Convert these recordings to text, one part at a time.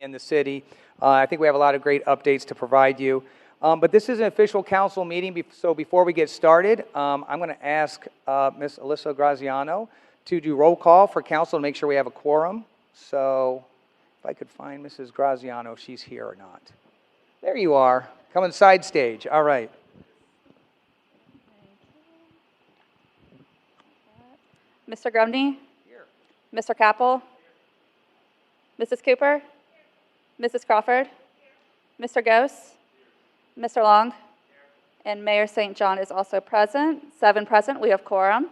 in the city. I think we have a lot of great updates to provide you. But this is an official council meeting, so before we get started, I'm going to ask Ms. Alyssa Graziano to do roll call for council to make sure we have a quorum. So if I could find Mrs. Graziano, if she's here or not. There you are. Come on side stage. All right. Mr. Grumney? Here. Mr. Capel? Mrs. Cooper? Mrs. Crawford? Mr. Gose? Mr. Long? And Mayor St. John is also present. 7 present. We have quorum.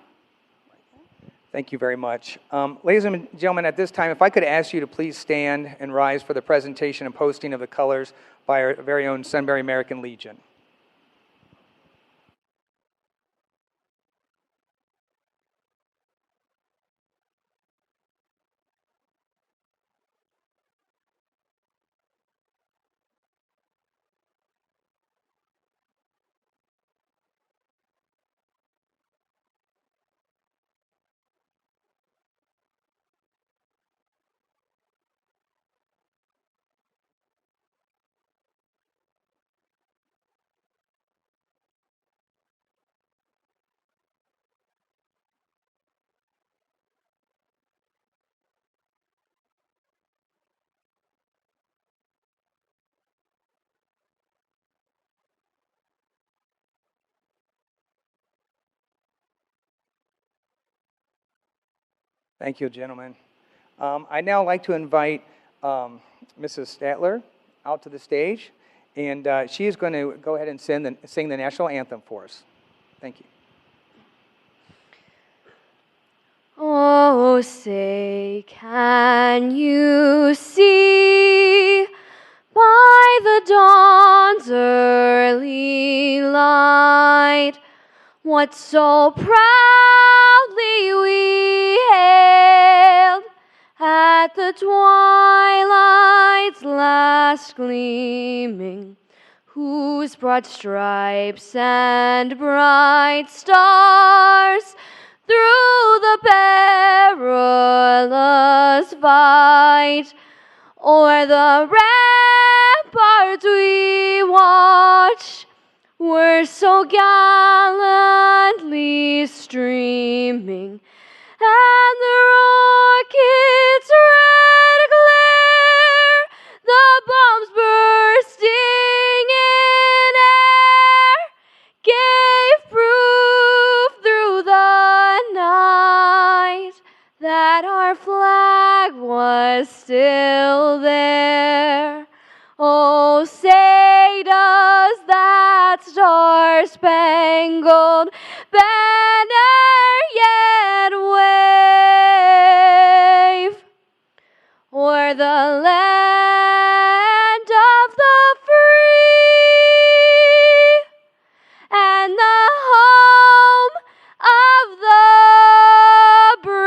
Thank you very much. Ladies and gentlemen, at this time, if I could ask you to please stand and rise for the presentation and posting of the colors by our very own Sunbury American Legion. Thank you, gentlemen. I'd now like to invite Mrs. Statler out to the stage, and she is going to go ahead and sing the national anthem for us. Thank you. Oh, say, can you see by the dawn's early light what so proudly we hailed at the twilight's last gleaming, whose broad stripes and bright stars through the perilous fight o'er the ramparts we watched were so gallantly streaming, and the rocket's red glare, the bombs bursting in air, gave proof through the night that our flag was still there. Oh, say does that star-spangled banner yet wave o'er the land of the free and the home of the brave?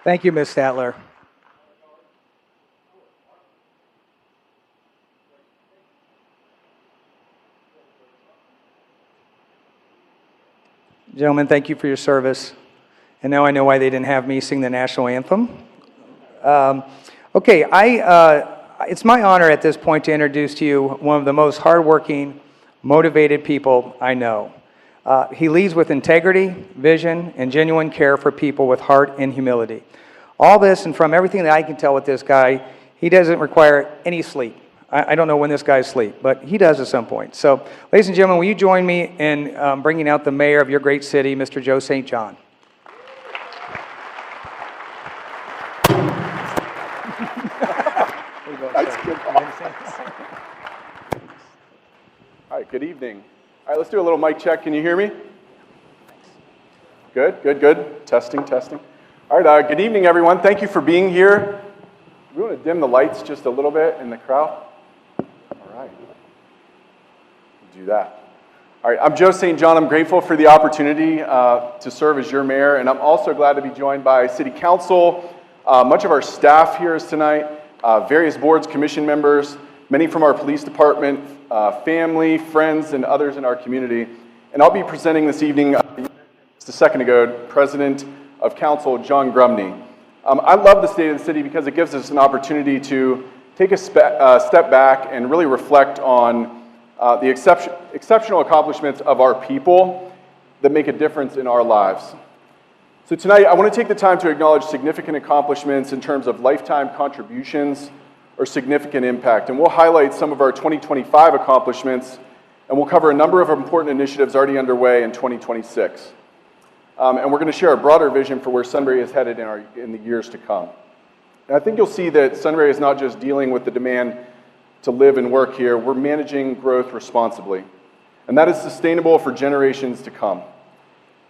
Thank you, Ms. Statler. Gentlemen, thank you for your service. And now I know why they didn't have me sing the national anthem. Okay, it's my honor at this point to introduce to you one of the most hardworking, motivated people I know. He leads with integrity, vision, and genuine care for people with heart and humility. All this, and from everything that I can tell with this guy, he doesn't require any sleep. I don't know when this guy's asleep, but he does at some point. So, ladies and gentlemen, will you join me in bringing out the mayor of your great city, Mr. Joe St. John? That's good. All right, good evening. All right, let's do a little mic check. Can you hear me? Good, good, good. Testing, testing. All right, good evening, everyone. Thank you for being here. We want to dim the lights just a little bit in the crowd. All right. Do that. All right, I'm Joe St. John. I'm grateful for the opportunity to serve as your mayor, and I'm also glad to be joined by City Council. Much of our staff here is tonight, various boards, commission members, many from our police department, family, friends, and others in our community. And I'll be presenting this evening just a second ago, President of Council John Grumney. I love the State of the City because it gives us an opportunity to take a step back and really reflect on the exceptional accomplishments of our people that make a difference in our lives. So tonight, I want to take the time to acknowledge significant accomplishments in terms of lifetime contributions or significant impact. And we'll highlight some of our 2025 accomplishments, and we'll cover a number of important initiatives already underway in 2026. And we're going to share a broader vision for where Sunbury is headed in the years to come. And I think you'll see that Sunbury is not just dealing with the demand to live and work here, we're managing growth responsibly. And that is sustainable for generations to come.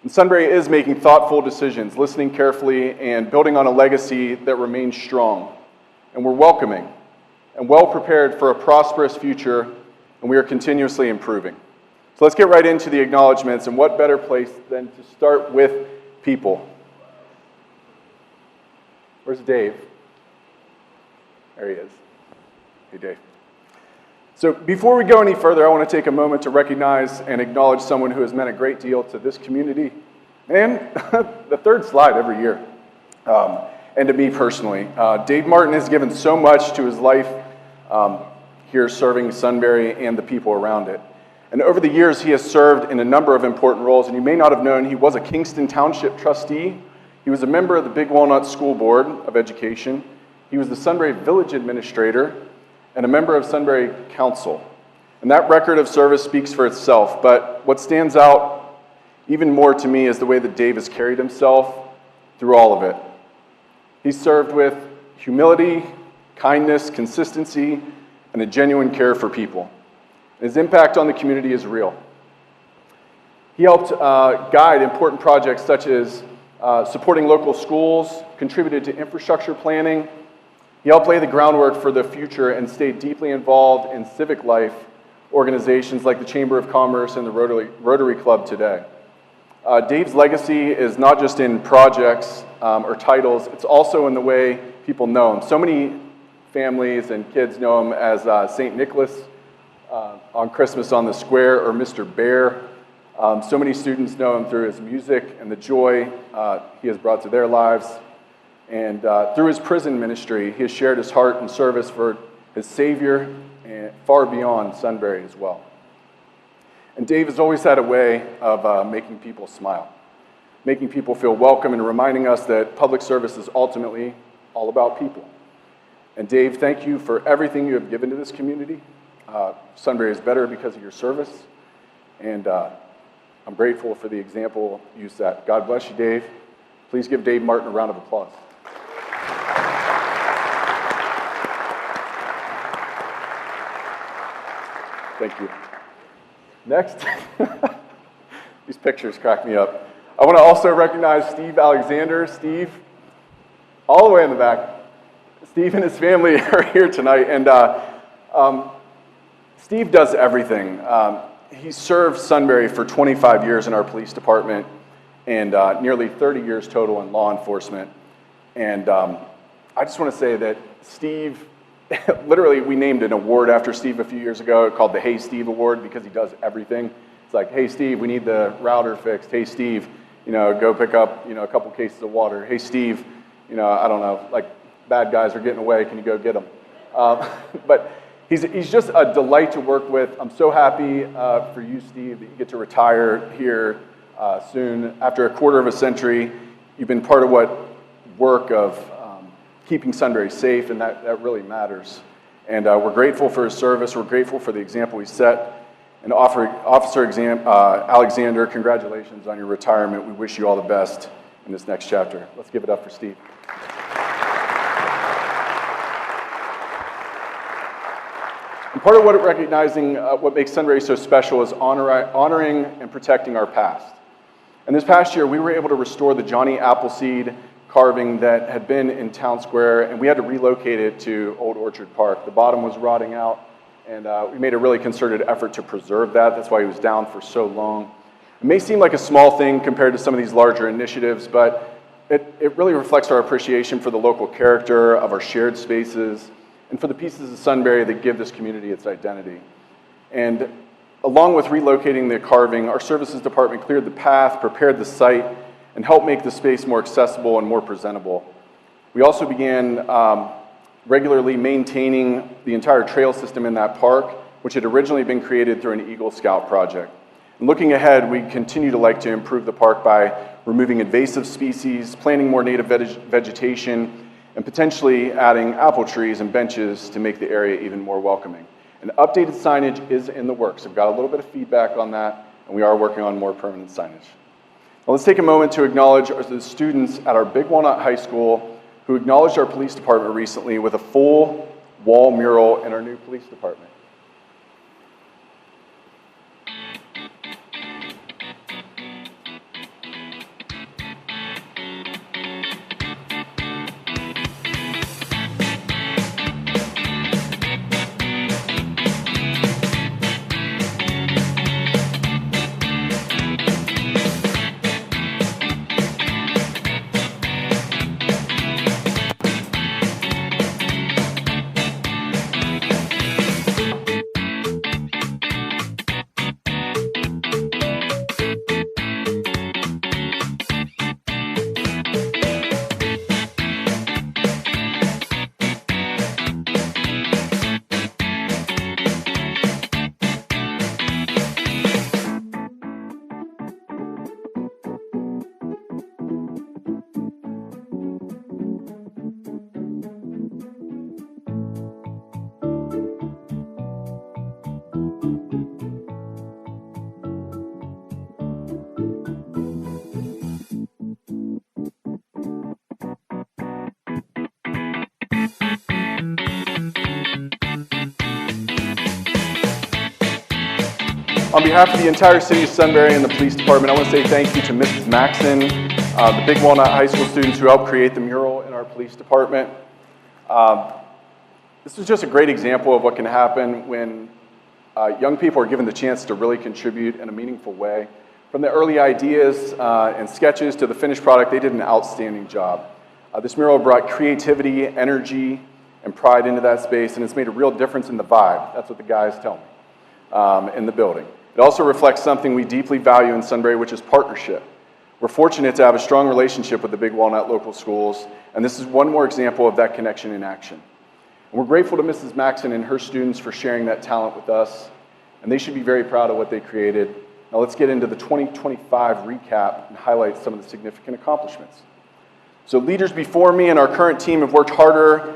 And Sunbury is making thoughtful decisions, listening carefully, and building on a legacy that remains strong. And we're welcoming and well prepared for a prosperous future, and we are continuously improving. So let's get right into the acknowledgments, and what better place than to start with people. Where's Dave? There he is. Hey, Dave. So before we go any further, I want to take a moment to recognize and acknowledge someone who has meant a great deal to this community and the third slide every year, and to me personally. Dave Martin has given so much to his life here serving Sunbury and the people around it. And over the years, he has served in a number of important roles, and you may not have known he was a Kingston Township trustee. He was a member of the Big Walnut School Board of Education. He was the Sunbury Village Administrator and a member of Sunbury Council. And that record of service speaks for itself, but what stands out even more to me is the way that Dave has carried himself through all of it. He served with humility, kindness, consistency, and a genuine care for people. His impact on the community is real. He helped guide important projects such as supporting local schools, contributed to infrastructure planning. He helped lay the groundwork for the future and stayed deeply involved in civic life organizations like the Chamber of Commerce and the Rotary Club today. Dave's legacy is not just in projects or titles, it's also in the way people know him. So many families and kids know him as St. Nicholas on Christmas on the Square, or Mr. Bear. So many students know him through his music and the joy he has brought to their lives. And through his prison ministry, he has shared his heart and service for his Savior and far beyond Sunbury as well. And Dave has always had a way of making people smile, making people feel welcome, and reminding us that public service is ultimately all about people. And Dave, thank you for everything you have given to this community. Sunbury is better because of your service, and I'm grateful for the example you set. God bless you, Dave. Please give Dave Martin a round of applause. Thank you. Next, these pictures crack me up. I want to also recognize Steve Alexander. Steve, all the way in the back. Steve and his family are here tonight, and Steve does everything. He served Sunbury for 25 years in our police department and nearly 30 years total in law enforcement. And I just want to say that Steve, literally we named an award after Steve a few years ago called the Hey Steve Award because he does everything. It's like, hey Steve, we need the router fixed. Hey Steve, go pick up, a couple cases of water. Hey Steve, I don't know, like bad guys are getting away, can you go get them? But he's just a delight to work with. I'm so happy for you, Steve, that you get to retire here soon. After a quarter of a century, you've been part of work of keeping Sunbury safe, and that really matters. And we're grateful for his service. We're grateful for the example he set. And Officer Alexander, congratulations on your retirement. We wish you all the best in this next chapter. Let's give it up for Steve. And part of what makes Sunbury so special is honoring and protecting our past. And this past year, we were able to restore the Johnny Appleseed carving that had been in Town Square, and we had to relocate it to Old Orchard Park. The bottom was rotting out, and we made a really concerted effort to preserve that. That's why he was down for so long. It may seem like a small thing compared to some of these larger initiatives, but it really reflects our appreciation for the local character of our shared spaces and for the pieces of Sunbury that give this community its identity. And Along with relocating the carving, our services department cleared the path, prepared the site, and helped make the space more accessible and more presentable. We also began regularly maintaining the entire trail system in that park, which had originally been created through an Eagle Scout project. And looking ahead, we continue to like to improve the park by removing invasive species, planting more native vegetation, and potentially adding apple trees and benches to make the area even more welcoming. And updated signage is in the works. I've got a little bit of feedback on that, and we are working on more permanent signage. Now let's take a moment to acknowledge the students at our Big Walnut High School who acknowledged our police department recently with a full wall mural in our new police department. On behalf of the entire city of Sunbury and the police department, I want to say thank you to Mrs. Maxon, the Big Walnut High School students who helped create the mural in our police department. This is just a great example of what can happen when young people are given the chance to really contribute in a meaningful way. From the early ideas and sketches to the finished product, they did an outstanding job. This mural brought creativity, energy, and pride into that space, and it's made a real difference in the vibe. That's what the guys tell me in the building. It also reflects something we deeply value in Sunbury, which is partnership. We're fortunate to have a strong relationship with the Big Walnut local schools, and this is one more example of that connection in action. And we're grateful to Mrs. Maxon and her students for sharing that talent with us, and they should be very proud of what they created. Now let's get into the 2025 recap and highlight some of the significant accomplishments. So leaders before me and our current team have worked hard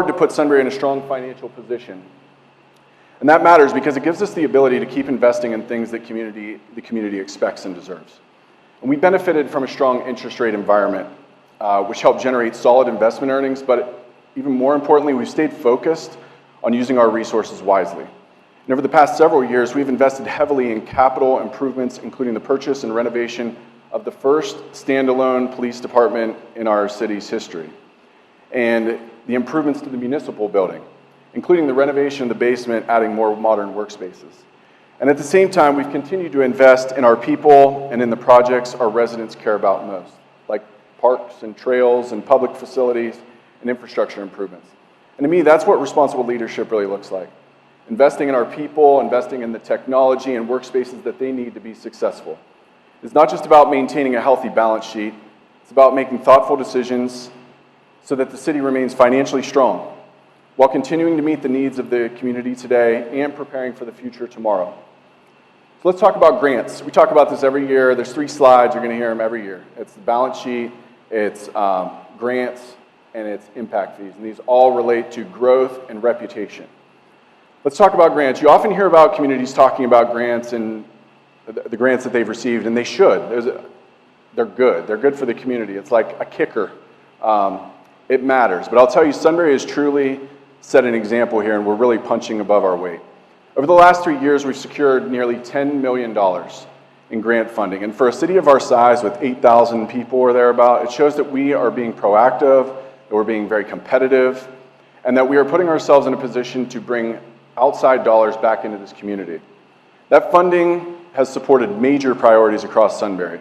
to put Sunbury in a strong financial position. And that matters because it gives us the ability to keep investing in things that the community expects and deserves. And we benefited from a strong interest rate environment, which helped generate solid investment earnings, but even more importantly, we've stayed focused on using our resources wisely. And over the past several years, we've invested heavily in capital improvements, including the purchase and renovation of the first standalone police department in our city's history, and the improvements to the municipal building, including the renovation of the basement, adding more modern workspaces. And at the same time, we've continued to invest in our people and in the projects our residents care about most, like parks and trails and public facilities and infrastructure improvements. And to me, that's what responsible leadership really looks like. Investing in our people, investing in the technology and workspaces that they need to be successful. It's not just about maintaining a healthy balance sheet, it's about making thoughtful decisions so that the city remains financially strong, while continuing to meet the needs of the community today and preparing for the future tomorrow. So let's talk about grants. We talk about this every year. There's 3 slides. You're going to hear them every year. It's the balance sheet, it's grants, and it's impact fees. And these all relate to growth and reputation. Let's talk about grants. You often hear about communities talking about grants and the grants that they've received, and they should. They're good. They're good for the community. It's like a kicker. It matters. But I'll tell you, Sunbury has truly set an example here, and we're really punching above our weight. Over the last 3 years, we've secured nearly $10 million in grant funding. And for a city of our size with 8,000 people or thereabout, it shows that we are being proactive, that we're being very competitive, and that we are putting ourselves in a position to bring outside dollars back into this community. That funding has supported major priorities across Sunbury,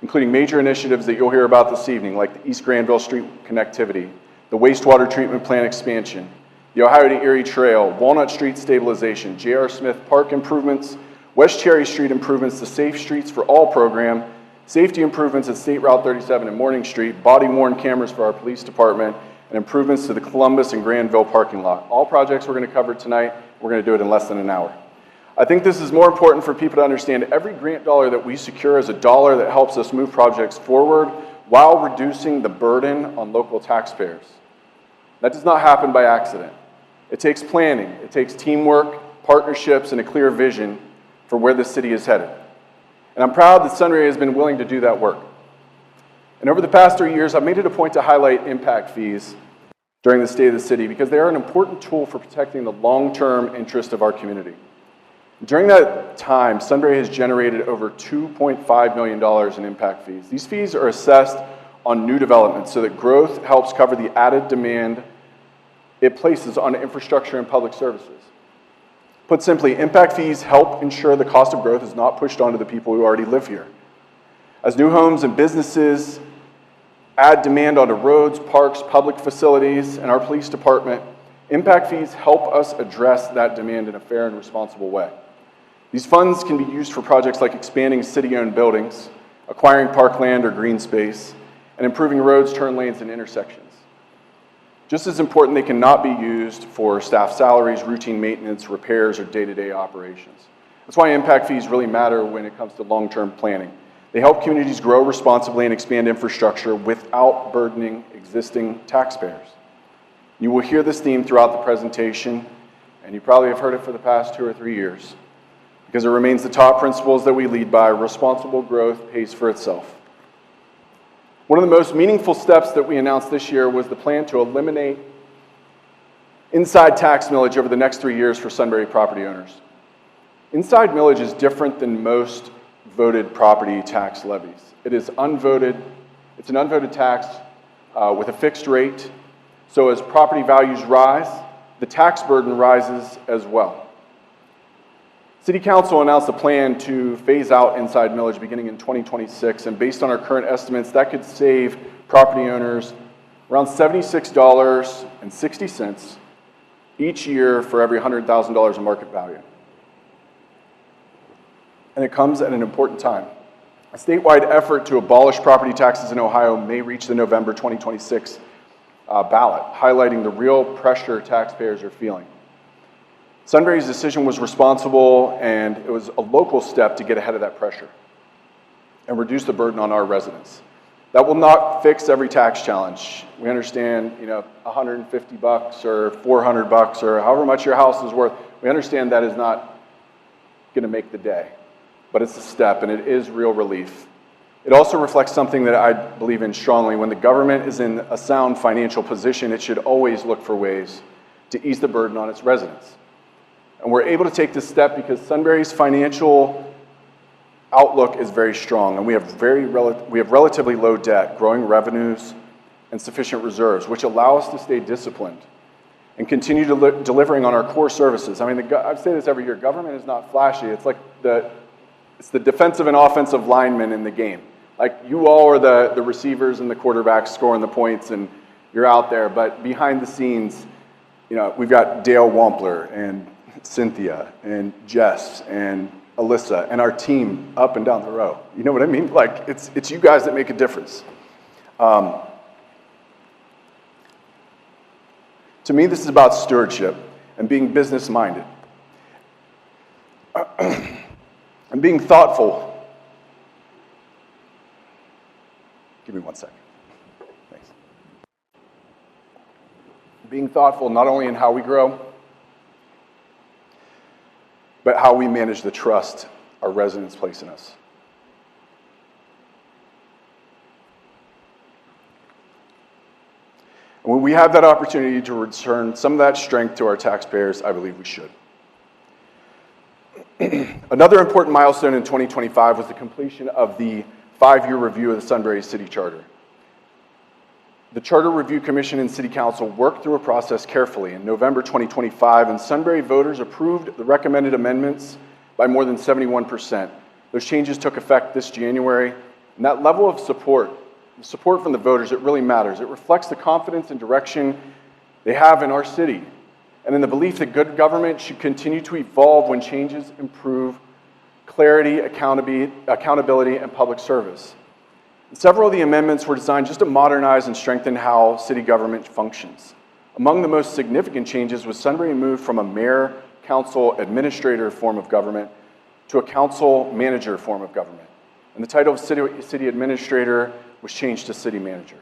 including major initiatives that you'll hear about this evening, like the East Granville Street connectivity, the wastewater treatment plant expansion, the Ohio to Erie Trail, Walnut Street stabilization, J.R. Smith Park improvements, West Cherry Street improvements to Safe Streets for All program, safety improvements at State Route 37 and Morning Street, body-worn cameras for our police department, and improvements to the Columbus and Granville parking lot. All projects we're going to cover tonight. We're going to do it in less than an hour. I think this is more important for people to understand. Every grant dollar that we secure is a dollar that helps us move projects forward while reducing the burden on local taxpayers. That does not happen by accident. It takes planning, it takes teamwork, partnerships, and a clear vision for where the city is headed. And I'm proud that Sunbury has been willing to do that work. And over the past 3 years, I've made it a point to highlight impact fees during the State of the City because they are an important tool for protecting the long-term interest of our community. During that time, Sunbury has generated over $2.5 million in impact fees. These fees are assessed on new developments so that growth helps cover the added demand it places on infrastructure and public services. Put simply, impact fees help ensure the cost of growth is not pushed onto the people who already live here. As new homes and businesses add demand onto roads, parks, public facilities, and our police department, impact fees help us address that demand in a fair and responsible way. These funds can be used for projects like expanding city-owned buildings, acquiring parkland or green space, and improving roads, turn lanes, and intersections. Just as important, they cannot be used for staff salaries, routine maintenance, repairs, or day-to-day operations. That's why impact fees really matter when it comes to long-term planning. They help communities grow responsibly and expand infrastructure without burdening existing taxpayers. You will hear this theme throughout the presentation, and you probably have heard it for the past 2 or 3 years, because it remains the top principles that we lead by. Responsible growth pays for itself. One of the most meaningful steps that we announced this year was the plan to eliminate inside tax millage over the next 3 years for Sunbury property owners. Inside millage is different than most voted property tax levies. It's an unvoted tax with a fixed rate. So as property values rise, the tax burden rises as well. City Council announced a plan to phase out inside millage beginning in 2026, and based on our current estimates, that could save property owners around $76.60 each year for every $100,000 in market value. And it comes at an important time. A statewide effort to abolish property taxes in Ohio may reach the November 2026 ballot, highlighting the real pressure taxpayers are feeling. Sunbury's decision was responsible, and it was a local step to get ahead of that pressure and reduce the burden on our residents. That will not fix every tax challenge. We understand, $150 or $400 or however much your house is worth. We understand that is not going to make the day, but it's a step, and it is real relief. It also reflects something that I believe in strongly. When the government is in a sound financial position, it should always look for ways to ease the burden on its residents. And we're able to take this step because Sunbury's financial outlook is very strong, and we have relatively low debt, growing revenues, and sufficient reserves, which allow us to stay disciplined and continue delivering on our core services. I mean, I say this every year, government is not flashy. It's like it's the defensive and offensive linemen in the game. Like, you all are the receivers and the quarterbacks scoring the points, and you're out there, but behind the scenes, we've got Dale Wampler and Cynthia and Jess and Alyssa and our team up and down the row. You know what I mean? Like, it's you guys that make a difference. To me, this is about stewardship and being business-minded and being thoughtful. Give me 1 second. Thanks. Being thoughtful not only in how we grow, but how we manage the trust our residents place in us. And when we have that opportunity to return some of that strength to our taxpayers, I believe we should. Another important milestone in 2025 was the completion of the 5-year review of the Sunbury City Charter. The Charter Review Commission and City Council worked through a process carefully in November 2025, and Sunbury voters approved the recommended amendments by more than 71%. Those changes took effect this January, and that level of support, the support from the voters, it really matters. It reflects the confidence and direction they have in our city, and in the belief that good government should continue to evolve when changes improve clarity, accountability, and public service. Several of the amendments were designed just to modernize and strengthen how city government functions. Among the most significant changes was Sunbury moved from a mayor, council, administrator form of government to a council manager form of government. And the title of city administrator was changed to city manager.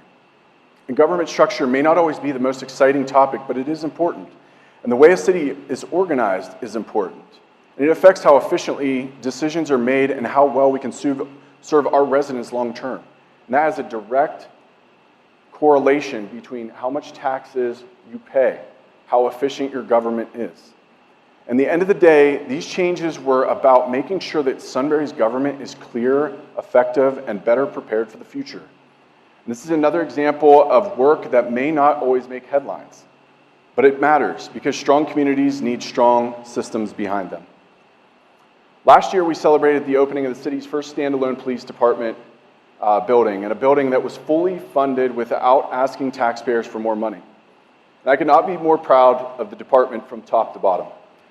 And government structure may not always be the most exciting topic, but it is important. And the way a city is organized is important. And it affects how efficiently decisions are made and how well we can serve our residents long term. And that has a direct correlation between how much taxes you pay, how efficient your government is. And at the end of the day, these changes were about making sure that Sunbury's government is clear, effective, and better prepared for the future. And this is another example of work that may not always make headlines, but it matters because strong communities need strong systems behind them. Last year, we celebrated the opening of the city's first standalone police department building, and a building that was fully funded without asking taxpayers for more money. And I could not be more proud of the department from top to bottom.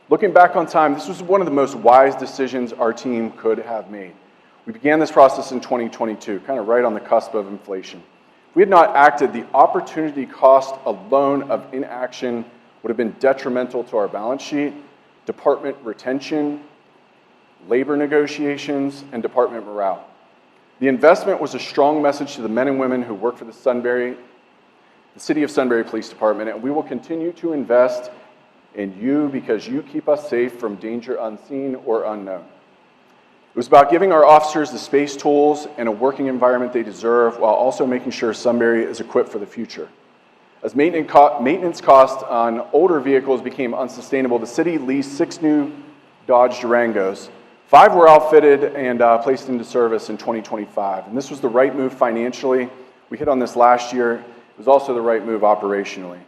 Looking back on time, this was one of the most wise decisions our team could have made. We began this process in 2022, kind of right on the cusp of inflation. If we had not acted, the opportunity cost alone of inaction would have been detrimental to our balance sheet, department retention, labor negotiations, and department morale. The investment was a strong message to the men and women who work for the City of Sunbury Police Department, and we will continue to invest in you because you keep us safe from danger unseen or unknown. It was about giving our officers the space, tools, and a working environment they deserve while also making sure Sunbury is equipped for the future. As maintenance costs on older vehicles became unsustainable, the city leased 6 new Dodge Durangos. 5 were outfitted and placed into service in 2025. And this was the right move financially. We hit on this last year. It was also the right move operationally.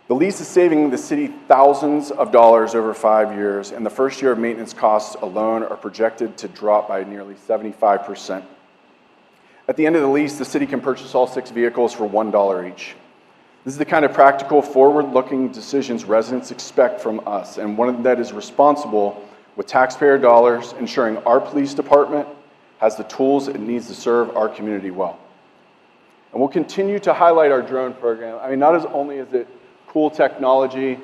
The lease is saving the city thousands of dollars over 5 years, and the first year of maintenance costs alone are projected to drop by nearly 75%. At the end of the lease, the city can purchase all 6 vehicles for $1 each. This is the kind of practical, forward-looking decisions residents expect from us, and one that is responsible with taxpayer dollars, ensuring our police department has the tools it needs to serve our community well. And we'll continue to highlight our drone program. I mean, not as only is it cool technology,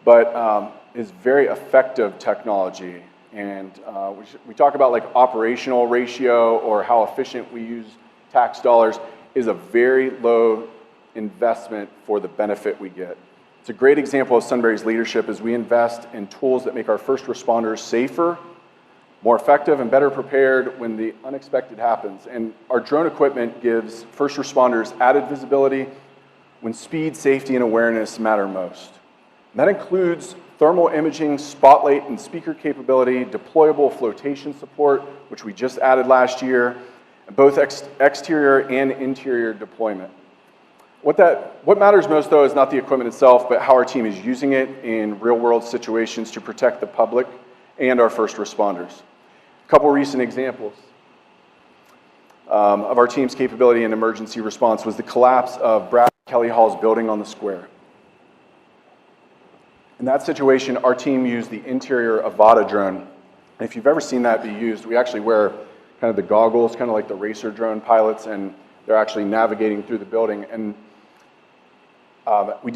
but is very effective technology. And we talk about like operational ratio or how efficient we use tax dollars is a very low investment for the benefit we get. It's a great example of Sunbury's leadership as we invest in tools that make our first responders safer, more effective, and better prepared when the unexpected happens. And our drone equipment gives first responders added visibility when speed, safety, and awareness matter most. And that includes thermal imaging, spotlight and speaker capability, deployable flotation support, which we just added last year, and both exterior and interior deployment. What matters most, though, is not the equipment itself, but how our team is using it in real-world situations to protect the public and our first responders. A couple recent examples of our team's capability in emergency response was the collapse of Brad Kelly Hall's building on the square. In that situation, our team used the interior Avata drone. And if you've ever seen that be used, we actually wear kind of the goggles, kind of like the racer drone pilots, and they're actually navigating through the building. And we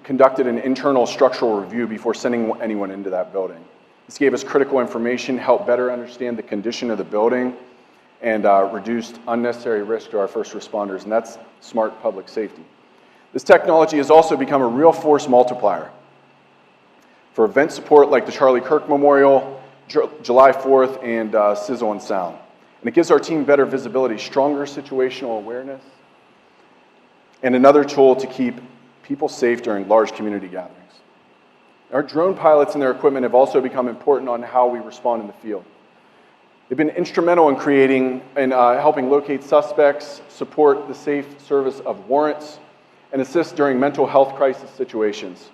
conducted an internal structural review before sending anyone into that building. This gave us critical information, helped better understand the condition of the building, and reduced unnecessary risk to our first responders, and that's smart public safety. This technology has also become a real force multiplier for event support like the Charlie Kirk Memorial, July 4th, and Sizzle and Sound. And it gives our team better visibility, stronger situational awareness, and another tool to keep people safe during large community gatherings. Our drone pilots and their equipment have also become important on how we respond in the field. They've been instrumental in creating and helping locate suspects, support the safe service of warrants, and assist during mental health crisis situations.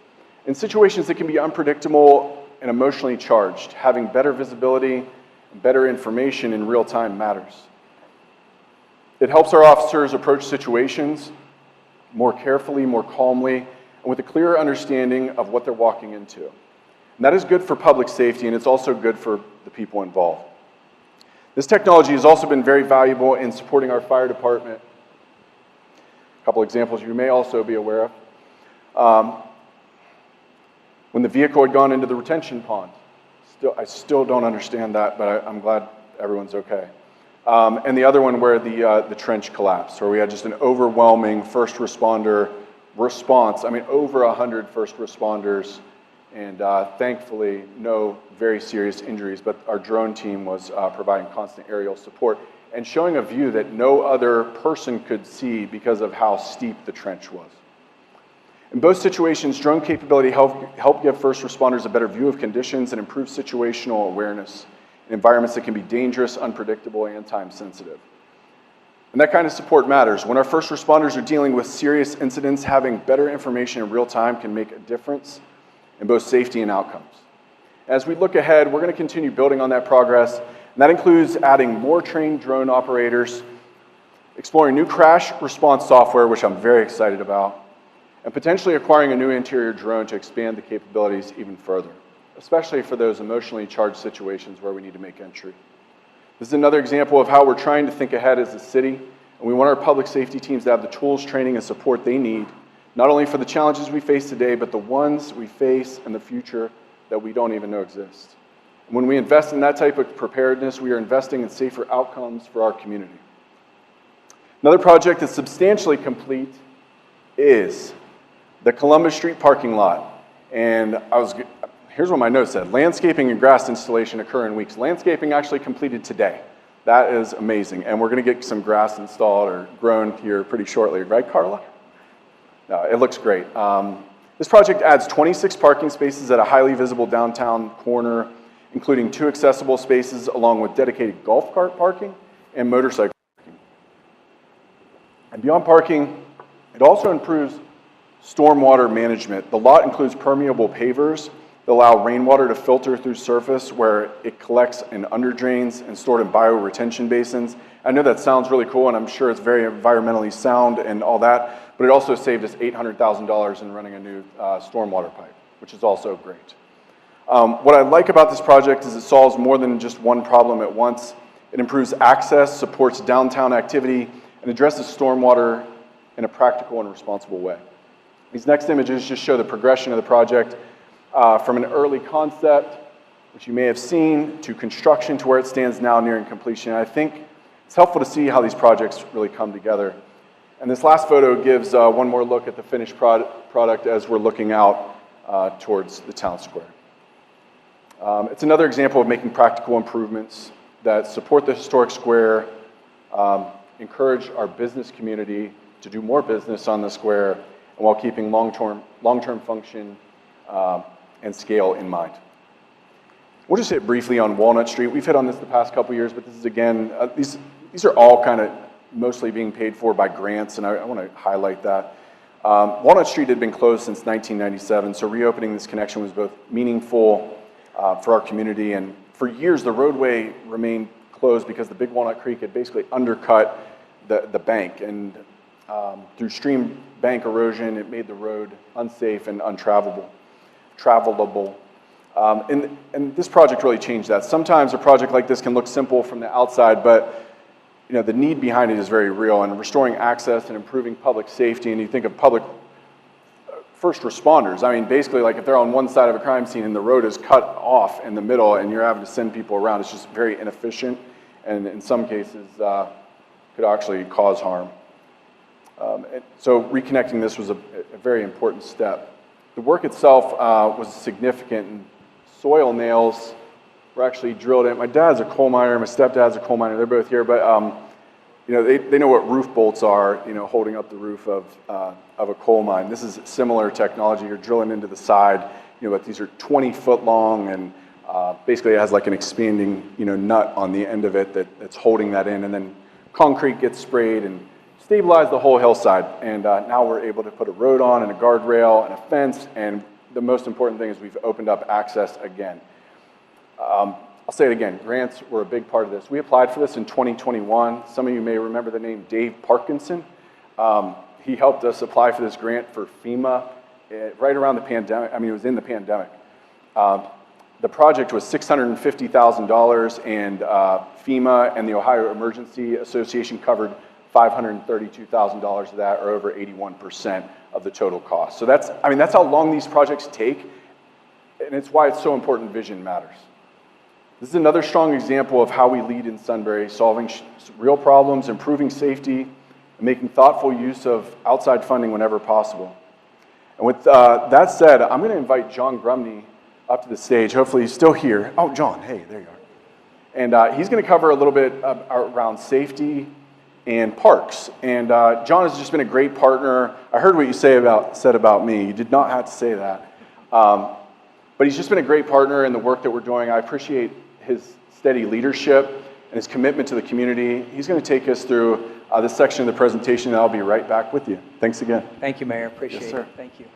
In situations that can be unpredictable and emotionally charged, having better visibility and better information in real time matters. It helps our officers approach situations more carefully, more calmly, and with a clearer understanding of what they're walking into. And that is good for public safety, and it's also good for the people involved. This technology has also been very valuable in supporting our fire department. A couple examples you may also be aware of. When the vehicle had gone into the retention pond, I still don't understand that, but I'm glad everyone's okay. And the other one where the trench collapsed, where we had just an overwhelming first responder response. I mean, over 100 first responders, and thankfully no very serious injuries, but our drone team was providing constant aerial support and showing a view that no other person could see because of how steep the trench was. In both situations, drone capability help give first responders a better view of conditions and improve situational awareness in environments that can be dangerous, unpredictable, and time-sensitive. And that kind of support matters. When our first responders are dealing with serious incidents, having better information in real time can make a difference in both safety and outcomes. As we look ahead, we're going to continue building on that progress, and that includes adding more trained drone operators, exploring new crash response software, which I'm very excited about, and potentially acquiring a new interior drone to expand the capabilities even further, especially for those emotionally charged situations where we need to make entry. This is another example of how we're trying to think ahead as a city, and we want our public safety teams to have the tools, training, and support they need, not only for the challenges we face today, but the ones we face in the future that we don't even know exist. And when we invest in that type of preparedness, we are investing in safer outcomes for our community. Another project that's substantially complete is the Columbus Street parking lot. And here's what my note said: landscaping and grass installation occur in weeks. Landscaping actually completed today. That is amazing. And we're going to get some grass installed or grown here pretty shortly, right, Carla? No, it looks great. This project adds 26 parking spaces at a highly visible downtown corner, including 2 accessible spaces along with dedicated golf cart parking and motorcycle parking. And beyond parking, it also improves stormwater management. The lot includes permeable pavers that allow rainwater to filter through surface where it collects in underdrains and stored in bioretention basins. I know that sounds really cool, and I'm sure it's very environmentally sound and all that, but it also saved us $800,000 in running a new stormwater pipe, which is also great. What I like about this project is it solves more than just one problem at once. It improves access, supports downtown activity, and addresses stormwater in a practical and responsible way. These next images just show the progression of the project from an early concept, which you may have seen, to construction to where it stands now nearing completion. And I think it's helpful to see how these projects really come together. And this last photo gives one more look at the finished product as we're looking out towards the town square. It's another example of making practical improvements that support the historic square, encourage our business community to do more business on the square, and while keeping long-term function and scale in mind. We'll just hit briefly on Walnut Street. We've hit on this the past couple years, but this is again, these are all kind of mostly being paid for by grants, and I want to highlight that. Walnut Street had been closed since 1997, so reopening this connection was both meaningful for our community, and for years the roadway remained closed because the Big Walnut Creek had basically undercut the bank, and through stream bank erosion, it made the road unsafe and travelable. And this project really changed that. Sometimes a project like this can look simple from the outside, but the need behind it is very real, and restoring access and improving public safety. And you think of public first responders. I mean, basically, like if they're on one side of a crime scene and the road is cut off in the middle and you're having to send people around, it's just very inefficient, and in some cases could actually cause harm. So reconnecting this was a very important step. The work itself was significant, and soil nails were actually drilled in. My dad's a coal miner, my stepdad's a coal miner, they're both here, but they know what roof bolts are, holding up the roof of a coal mine. This is similar technology. You're drilling into the side, but these are 20-foot long, and basically it has like an expanding, nut on the end of it that's holding that in, and then concrete gets sprayed and stabilize the whole hillside. And now we're able to put a road on and a guardrail and a fence, and the most important thing is we've opened up access again. I'll say it again, grants were a big part of this. We applied for this in 2021. Some of you may remember the name Dave Parkinson. He helped us apply for this grant for FEMA right around the pandemic. I mean, it was in the pandemic. The project was $650,000, and FEMA and the Ohio Emergency Association covered $532,000 of that, or over 81% of the total cost. So that's how long these projects take, and it's why it's so important vision matters. This is another strong example of how we lead in Sunbury, solving real problems, improving safety, and making thoughtful use of outside funding whenever possible. And with that said, I'm going to invite John Grumney up to the stage. Hopefully he's still here. Oh, John, hey, there you are. And he's going to cover a little bit around safety and parks. And John has just been a great partner. I heard what you said about me. You did not have to say that. But he's just been a great partner in the work that we're doing. I appreciate his steady leadership and his commitment to the community. He's going to take us through this section of the presentation, and I'll be right back with you. Thanks again. Thank you, Mayor. Appreciate Yes, sir. it. Thank you.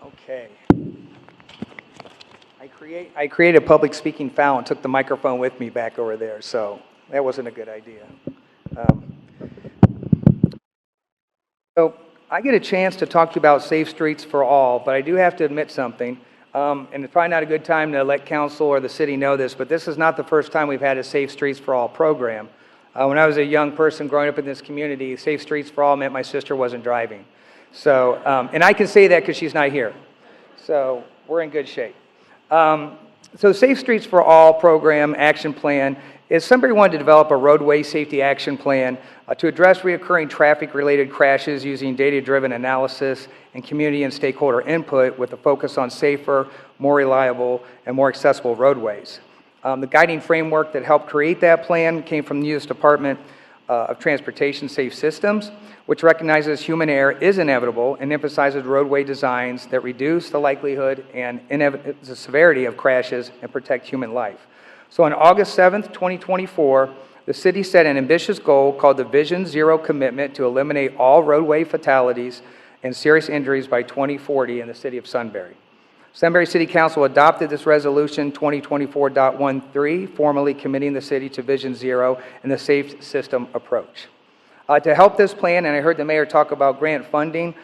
Okay. I created a public speaking foul and took the microphone with me back over there, so that wasn't a good idea. So I get a chance to talk to you about Safe Streets for All, but I do have to admit something, and it's probably not a good time to let council or the city know this, but this is not the first time we've had a Safe Streets for All program. When I was a young person growing up in this community, Safe Streets for All meant my sister wasn't driving. So, and I can say that because she's not here. So we're in good shape. So Safe Streets for All program action plan is Sunbury wanted to develop a roadway safety action plan to address reoccurring traffic-related crashes using data-driven analysis and community and stakeholder input with a focus on safer, more reliable, and more accessible roadways. The guiding framework that helped create that plan came from the U.S. Department of Transportation Safe Systems, which recognizes human error is inevitable and emphasizes roadway designs that reduce the likelihood and the severity of crashes and protect human life. So on August 7th, 2024, the city set an ambitious goal called the Vision Zero Commitment to eliminate all roadway fatalities and serious injuries by 2040 in the city of Sunbury. Sunbury City Council adopted this resolution 2024.13, formally committing the city to Vision Zero and the safe system approach. To help this plan, and I heard the mayor talk about grant funding,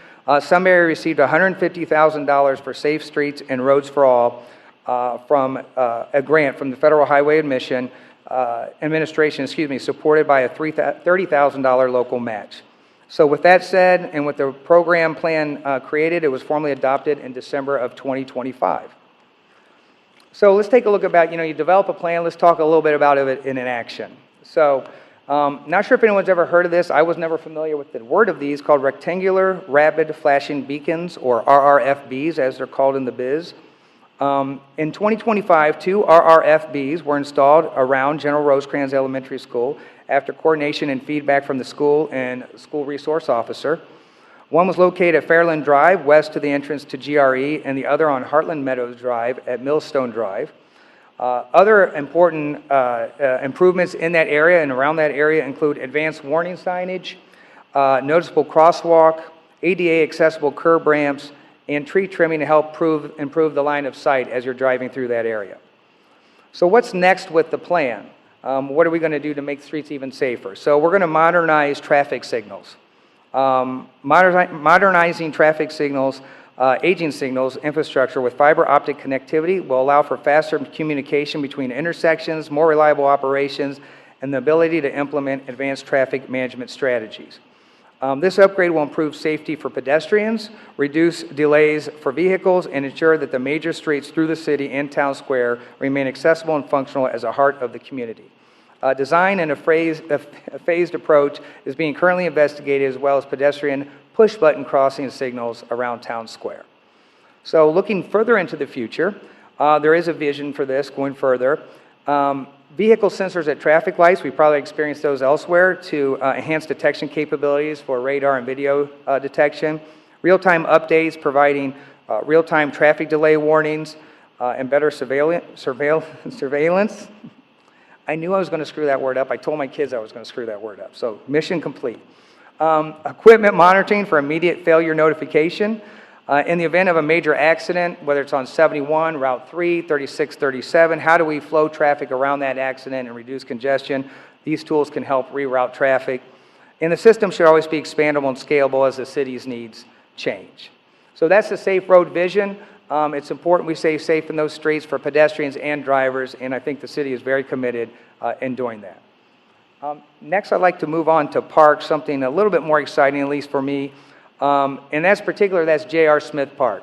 Sunbury received $150,000 for Safe Streets and Roads for All from a grant from the Federal Highway Administration, supported by a $30,000 local match. So with that said, and with the program plan created, it was formally adopted in December of 2025. So let's take a look about, you develop a plan, let's talk a little bit about it in action. So, not sure if anyone's ever heard of this. I was never familiar with the word of these, called Rectangular Rapid Flashing Beacons, or RRFBs, as they're called in the biz. In 2025, 2 RRFBs were installed around General Rosecrans Elementary School after coordination and feedback from the school and school resource officer. One was located at Fairland Drive, west to the entrance to GRE, and the other on Heartland Meadows Drive at Millstone Drive. Other important improvements in that area and around that area include advanced warning signage, noticeable crosswalk, ADA accessible curb ramps, and tree trimming to help improve the line of sight as you're driving through that area. So what's next with the plan? What are we going to do to make streets even safer? So we're going to modernize traffic signals. Modernizing traffic signals, aging signals infrastructure with fiber optic connectivity will allow for faster communication between intersections, more reliable operations, and the ability to implement advanced traffic management strategies. This upgrade will improve safety for pedestrians, reduce delays for vehicles, and ensure that the major streets through the city and town square remain accessible and functional as a heart of the community. Design and a phased approach is being currently investigated, as well as pedestrian push-button crossing signals around town square. So looking further into the future, there is a vision for this going further. Vehicle sensors at traffic lights, we probably experienced those elsewhere, to enhance detection capabilities for radar and video detection. Real-time updates providing real-time traffic delay warnings and better surveillance. I knew I was going to screw that word up. I told my kids I was going to screw that word up. So mission complete. Equipment monitoring for immediate failure notification. In the event of a major accident, whether it's on 71, Route 3, 36, 37, how do we flow traffic around that accident and reduce congestion? These tools can help reroute traffic. And the system should always be expandable and scalable as the city's needs change. So that's the Safe Road Vision. It's important we stay safe in those streets for pedestrians and drivers, and I think the city is very committed in doing that. Next, I'd like to move on to parks, something a little bit more exciting, at least for me, and that's J.R. Smith Park.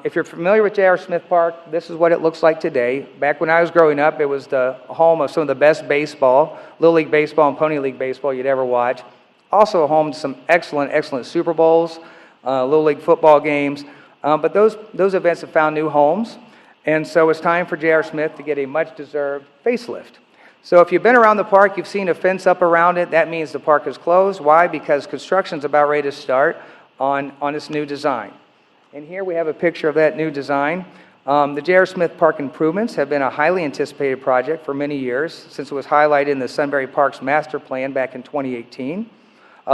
If you're familiar with J.R. Smith Park, this is what it looks like today. Back when I was growing up, it was the home of some of the best baseball, Little League Baseball and Pony League Baseball you'd ever watch. Also home to some excellent Super Bowls, Little League football games. But those events have found new homes, and so it's time for J.R. Smith to get a much-deserved facelift. So if you've been around the park, you've seen a fence up around it. That means the park is closed. Why? Because construction's about ready to start on this new design. And here we have a picture of that new design. The J.R. Smith Park improvements have been a highly anticipated project for many years, since it was highlighted in the Sunbury Parks Master Plan back in 2018.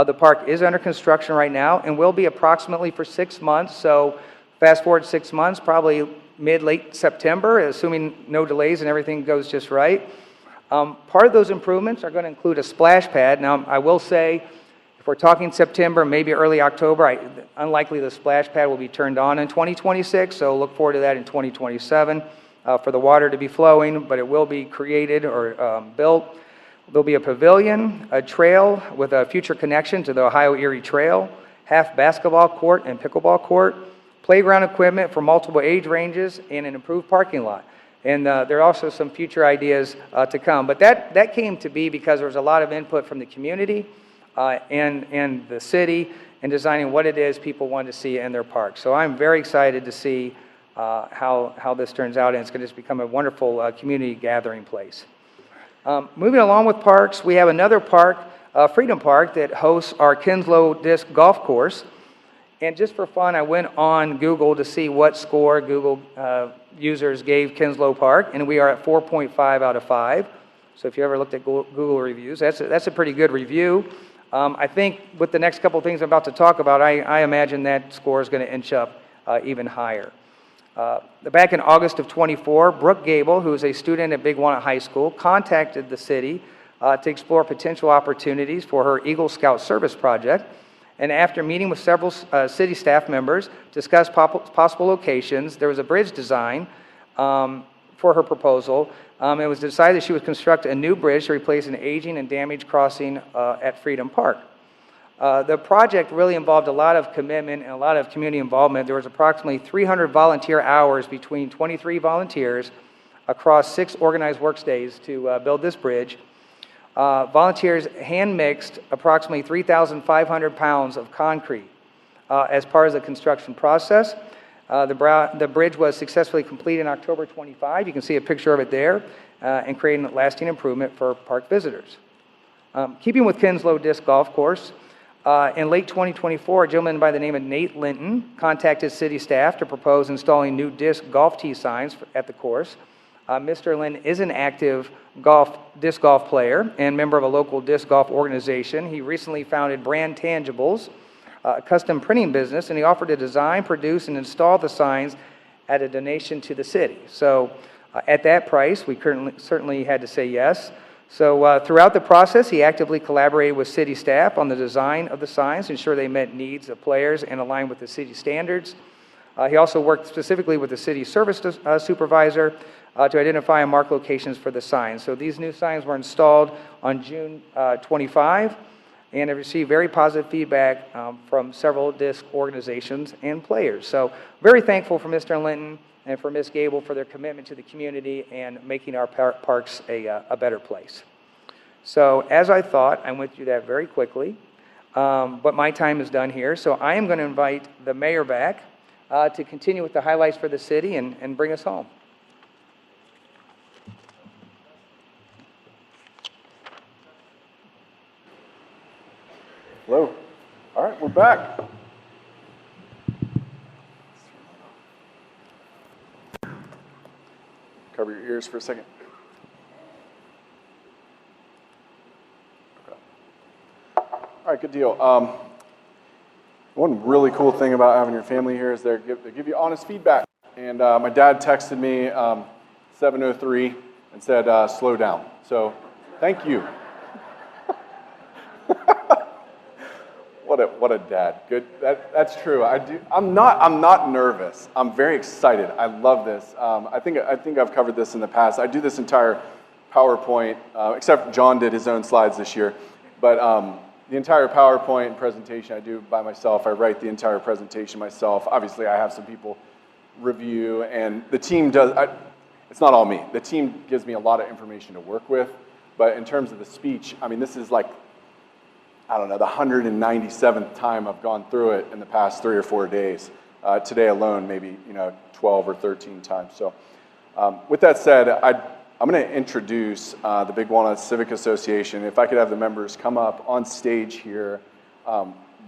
The park is under construction right now and will be approximately for 6 months. So fast forward 6 months, probably mid-late September, assuming no delays and everything goes just right. Part of those improvements are going to include a splash pad. Now, I will say, if we're talking September, maybe early October, unlikely the splash pad will be turned on in 2026, so look forward to that in 2027 for the water to be flowing, but it will be created or built. There'll be a pavilion, a trail with a future connection to the Ohio Erie Trail, half basketball court and pickleball court, playground equipment for multiple age ranges, and an improved parking lot. And there are also some future ideas to come. But that came to be because there was a lot of input from the community and the city in designing what it is people want to see in their park. So I'm very excited to see how this turns out, and it's going to just become a wonderful community gathering place. Moving along with parks, we have another park, Freedom Park, that hosts our Kinslow Disc Golf Course. And just for fun, I went on Google to see what score Google users gave Kinslow Park, and we are at 4.5 out of 5. So if you ever looked at Google reviews, that's a pretty good review. I think with the next couple of things I'm about to talk about, I imagine that score is going to inch up even higher. Back in August of 24, Brooke Gable, who is a student at Big Walnut High School, contacted the city to explore potential opportunities for her Eagle Scout service project. And after meeting with several city staff members, discussed possible locations, there was a bridge design for her proposal. It was decided she would construct a new bridge to replace an aging and damaged crossing at Freedom Park. The project really involved a lot of commitment and a lot of community involvement. There was approximately 300 volunteer hours between 23 volunteers across 6 organized work days to build this bridge. Volunteers hand-mixed approximately 3,500 pounds of concrete as part of the construction process. The bridge was successfully completed in October 25. You can see a picture of it there, and creating a lasting improvement for park visitors. Keeping with Kinslow Disc Golf Course, in late 2024, a gentleman by the name of Nate Linton contacted city staff to propose installing new disc golf tee signs at the course. Mr. Lynn is an active disc golf player and member of a local disc golf organization. He recently founded Brand Tangibles, a custom printing business, and he offered to design, produce, and install the signs at a donation to the city. So at that price, we certainly had to say yes. So throughout the process, he actively collaborated with city staff on the design of the signs to ensure they met needs of players and aligned with the city standards. He also worked specifically with the city service supervisor to identify and mark locations for the signs. So these new signs were installed on June 25 and have received very positive feedback from several disc organizations and players. So very thankful for Mr. Linton and for Ms. Gable for their commitment to the community and making our parks a better place. So as I thought, I went through that very quickly, but my time is done here. So I am going to invite the mayor back to continue with the highlights for the city and bring us home. Hello. All right, we're back. Cover your ears for a second. Okay. All right, good deal. One really cool thing about having your family here is they give you honest feedback. And my dad texted me 7:03 and said, slow down. So thank you. What a dad. Good. That's true. I'm not nervous. I'm very excited. I love this. I think I've covered this in the past. I do this entire PowerPoint, except John did his own slides this year. But the entire PowerPoint presentation I do by myself. I write the entire presentation myself. Obviously, I have some people review, and the team does. It's not all me. The team gives me a lot of information to work with. But in terms of the speech, I mean, this is like, I don't know, the 197th time I've gone through it in the past 3 or 4 days. Today alone, maybe 12 or 13 times. So with that said, I'm going to introduce the Big Walnut Civic Association. If I could have the members come up on stage here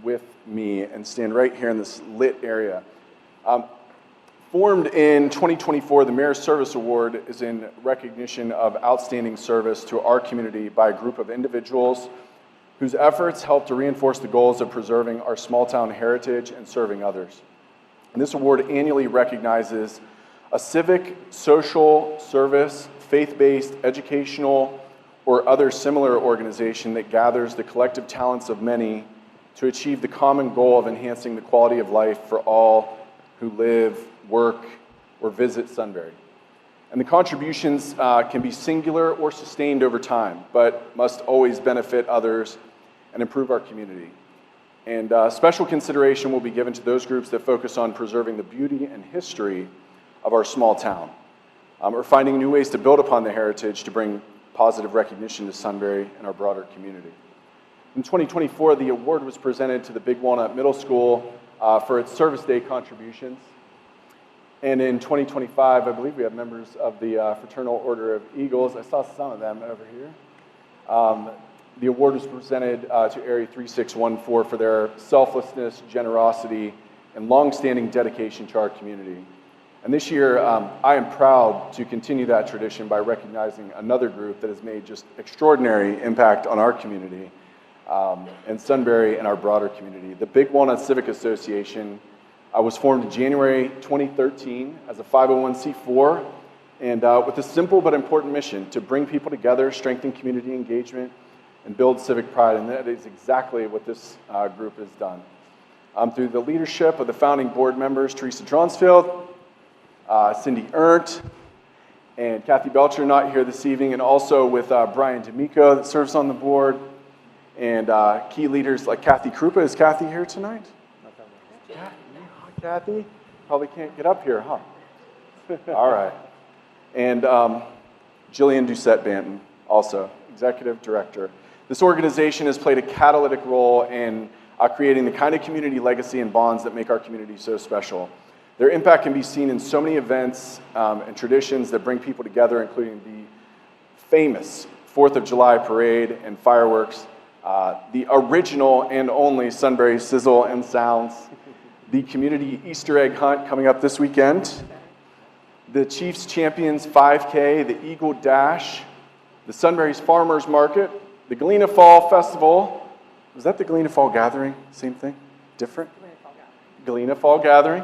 with me and stand right here in this lit area. Formed in 2024, the Mayor's Service Award is in recognition of outstanding service to our community by a group of individuals whose efforts help to reinforce the goals of preserving our small-town heritage and serving others. And this award annually recognizes a civic, social, service, faith-based, educational, or other similar organization that gathers the collective talents of many to achieve the common goal of enhancing the quality of life for all who live, work, or visit Sunbury. And the contributions can be singular or sustained over time, but must always benefit others and improve our community. And special consideration will be given to those groups that focus on preserving the beauty and history of our small town, or finding new ways to build upon the heritage to bring positive recognition to Sunbury and our broader community. In 2024, the award was presented to the Big Walnut Middle School for its Service Day contributions. And in 2025, I believe we have members of the Fraternal Order of Eagles. I saw some of them over here. The award was presented to Area 3614 for their selflessness, generosity, and longstanding dedication to our community. And this year, I am proud to continue that tradition by recognizing another group that has made just extraordinary impact on our community and Sunbury and our broader community. The Big Walnut Civic Association was formed in January 2013 as a 501c4 and with a simple but important mission to bring people together, strengthen community engagement, and build civic pride. And that is exactly what this group has done. Through the leadership of the founding board members, Teresa Dronsfield, Cindy Ernst, and Kathy Belcher, not here this evening, and also with Brian D'Amico that serves on the board, and key leaders like Kathy Krupa. Is Kathy here tonight? Yeah, Kathy? Probably can't get up here, huh? All right. And Jillian Doucette-Banton, also executive director. This organization has played a catalytic role in creating the kind of community legacy and bonds that make our community so special. Their impact can be seen in so many events and traditions that bring people together, including the famous 4th of July parade and fireworks, the original and only Sunbury Sizzle and Sounds, the community Easter egg hunt coming up this weekend, the Chiefs Champions 5K, the Eagle Dash, the Sunbury's Farmers Market, the Galena Fall Festival. Was that the Galena Fall Gathering? Same thing? Different? Galena Fall Gathering.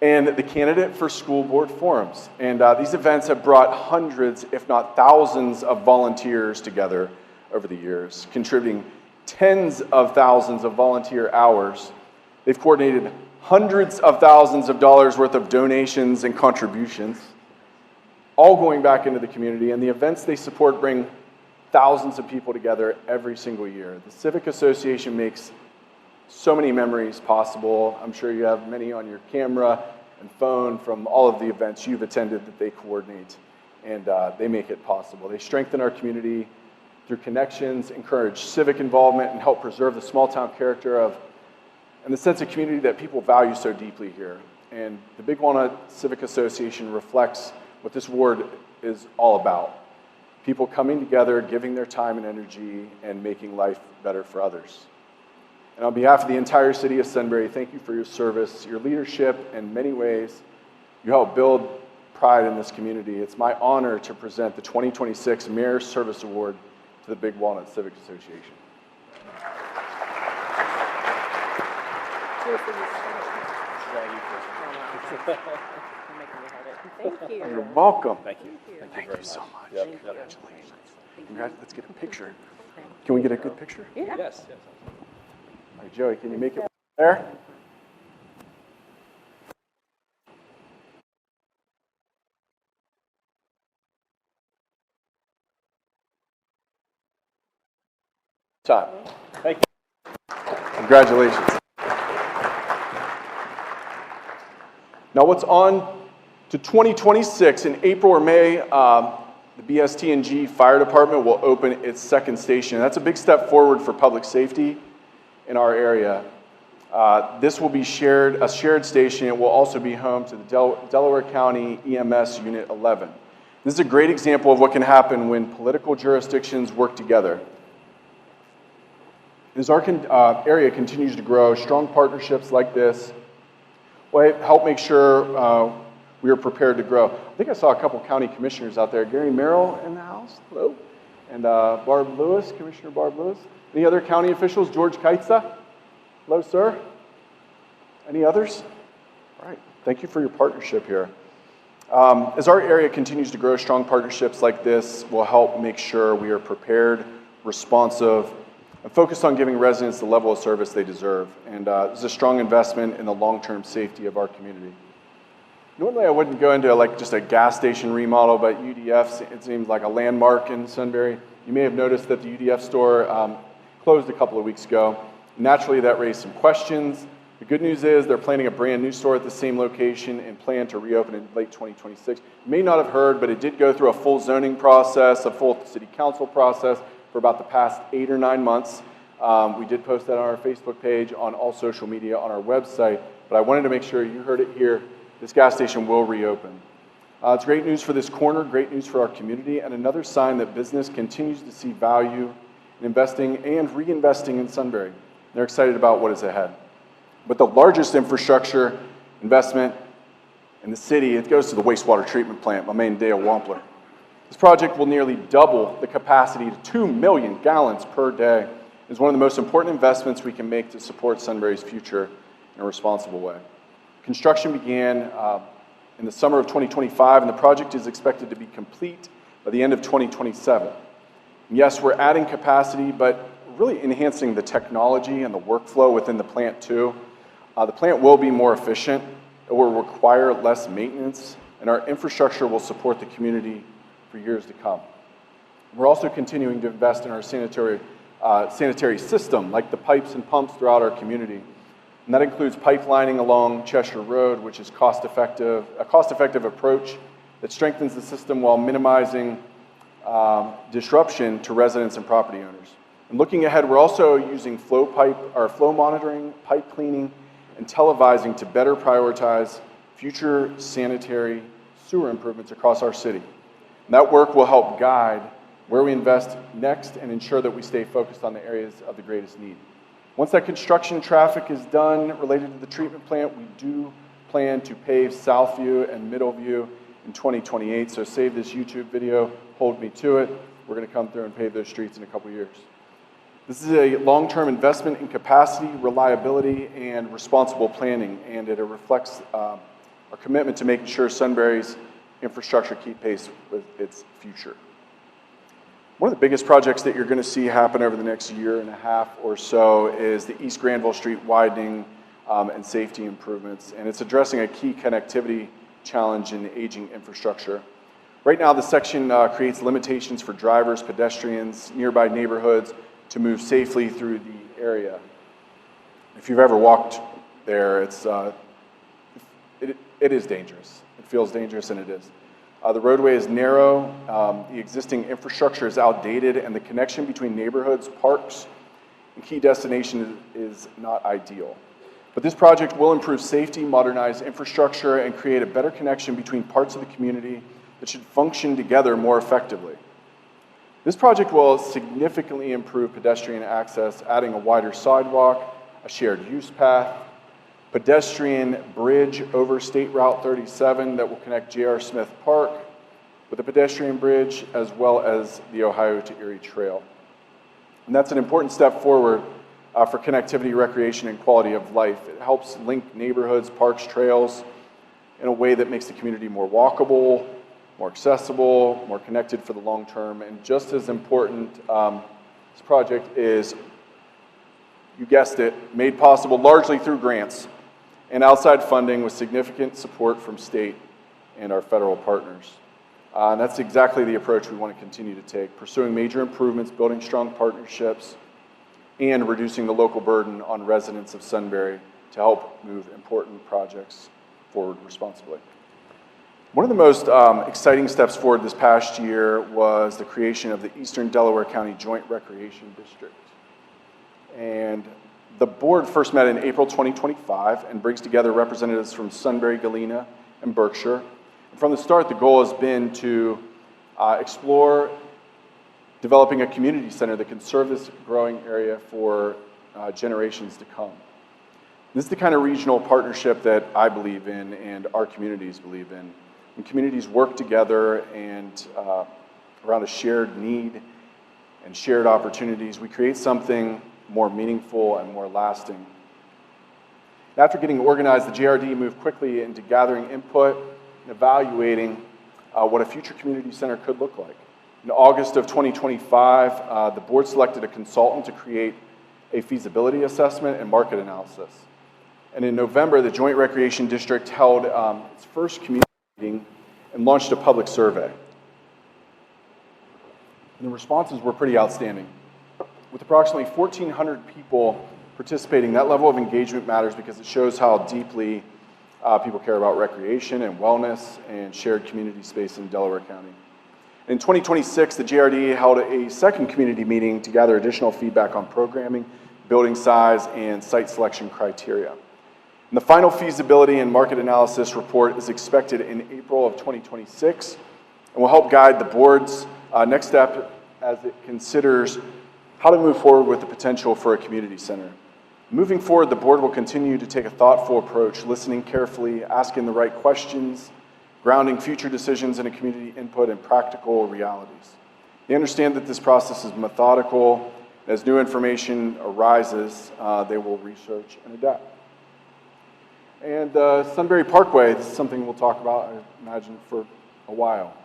And the Candidate for School Board Forums. And these events have brought hundreds, if not thousands, of volunteers together over the years, contributing tens of thousands of volunteer hours. They've coordinated hundreds of thousands of dollars worth of donations and contributions, all going back into the community. And the events they support bring thousands of people together every single year. The Civic Association makes so many memories possible. I'm sure you have many on your camera and phone from all of the events you've attended that they coordinate, and they make it possible. They strengthen our community through connections, encourage civic involvement, and help preserve the small town character of and the sense of community that people value so deeply here. And the Big Walnut Civic Association reflects what this award is all about. People coming together, giving their time and energy, and making life better for others. And on behalf of the entire city of Sunbury, thank you for your service, your leadership. In many ways, you help build pride in this community. It's my honor to present the 2026 Mayor's Service Award to the Big Walnut Civic Association. Thank you. You're welcome. Thank you. Thank you so much. Yep. Congratulations. Let's get a picture. Can we get a good picture? Yeah. Yes. I right, Joey, can you make it there? Time. Thank you. Congratulations. Now, what's on to 2026 in April or May? The BST&G Fire Department will open its second station. That's a big step forward for public safety in our area. This will be a shared station. It will also be home to the Delaware County EMS Unit 11. This is a great example of what can happen when political jurisdictions work together. As our area continues to grow, strong partnerships like this will help make sure we are prepared to grow. I think I saw a couple county commissioners out there. Gary Merrill in the house, hello. And Barb Lewis, Commissioner Barb Lewis. Any other county officials? George Kaitza, hello, sir. Any others? All right, thank you for your partnership here. As our area continues to grow, strong partnerships like this will help make sure we are prepared, responsive, and focused on giving residents the level of service they deserve. And this is a strong investment in the long-term safety of our community. Normally I wouldn't go into just a gas station remodel, but UDF, it seems like a landmark in Sunbury. You may have noticed that the UDF store closed a couple of weeks ago. Naturally, that raised some questions. The good news is they're planning a brand new store at the same location and plan to reopen in late 2026. You may not have heard, but it did go through a full zoning process, a full city council process for about the past 8 or 9 months. We did post that on our Facebook page, on all social media, on our website, but I wanted to make sure you heard it here. This gas station will reopen. It's great news for this corner, great news for our community, and another sign that business continues to see value in investing and reinvesting in Sunbury. They're excited about what is ahead. But the largest infrastructure investment in the city, it goes to the wastewater treatment plant, my main Dale Wampler. This project will nearly double the capacity to 2 million gallons per day. It's one of the most important investments we can make to support Sunbury's future in a responsible way. Construction began in the summer of 2025, and the project is expected to be complete by the end of 2027. And yes, we're adding capacity, but really enhancing the technology and the workflow within the plant too. The plant will be more efficient, it will require less maintenance, and our infrastructure will support the community for years to come. We're also continuing to invest in our sanitary system, like the pipes and pumps throughout our community. And that includes pipelining along Cheshire Road, which is a cost-effective approach that strengthens the system while minimizing disruption to residents and property owners. And looking ahead, we're also using flow monitoring, pipe cleaning, and televising to better prioritize future sanitary sewer improvements across our city. And that work will help guide where we invest next and ensure that we stay focused on the areas of the greatest need. Once that construction traffic is done related to the treatment plant, we do plan to pave Southview and Middleview in 2028. So save this YouTube video, hold me to it. We're going to come through and pave those streets in a couple years. This is a long-term investment in capacity, reliability, and responsible planning, and it reflects our commitment to making sure Sunbury's infrastructure keep pace with its future. One of the biggest projects that you're going to see happen over the next year and a half or so is the East Granville Street widening and safety improvements, and it's addressing a key connectivity challenge in the aging infrastructure. Right now, the section creates limitations for drivers, pedestrians, nearby neighborhoods to move safely through the area. If you've ever walked there, it is dangerous. It feels dangerous, and it is. The roadway is narrow, the existing infrastructure is outdated, and the connection between neighborhoods, parks, and key destinations is not ideal. But this project will improve safety, modernize infrastructure, and create a better connection between parts of the community that should function together more effectively. This project will significantly improve pedestrian access, adding a wider sidewalk, a shared use path, pedestrian bridge over State Route 37 that will connect J.R. Smith Park with a pedestrian bridge, as well as the Ohio to Erie Trail. And that's an important step forward for connectivity, recreation, and quality of life. It helps link neighborhoods, parks, trails in a way that makes the community more walkable, more accessible, more connected for the long term. And just as important, this project is you guessed it, made possible largely through grants and outside funding with significant support from state and our federal partners. And that's exactly the approach we want to continue to take, pursuing major improvements, building strong partnerships, and reducing the local burden on residents of Sunbury to help move important projects forward responsibly. One of the most exciting steps forward this past year was the creation of the Eastern Delaware County Joint Recreation District. And the board first met in April 2025 and brings together representatives from Sunbury, Galena, and Berkshire. And from the start, the goal has been to explore developing a community center that can serve this growing area for generations to come. This is the kind of regional partnership that I believe in and our communities believe in. When communities work together and around a shared need and shared opportunities, we create something more meaningful and more lasting. After getting organized, the JRD moved quickly into gathering input and evaluating what a future community center could look like. In August of 2025, the board selected a consultant to create a feasibility assessment and market analysis. And in November, the Joint Recreation District held its first community meeting and launched a public survey. And the responses were pretty outstanding. With approximately 1,400 people participating, that level of engagement matters because it shows how deeply people care about recreation and wellness and shared community space in Delaware County. In 2026, the JRD held a second community meeting to gather additional feedback on programming, building size, and site selection criteria. And the final feasibility and market analysis report is expected in April of 2026 and will help guide the board's next step as it considers how to move forward with the potential for a community center. Moving forward, the board will continue to take a thoughtful approach, listening carefully, asking the right questions, grounding future decisions in a community input and practical realities. They understand that this process is methodical. As new information arises, they will research and adapt. And Sunbury Parkway, this is something we'll talk about, I imagine, for a while.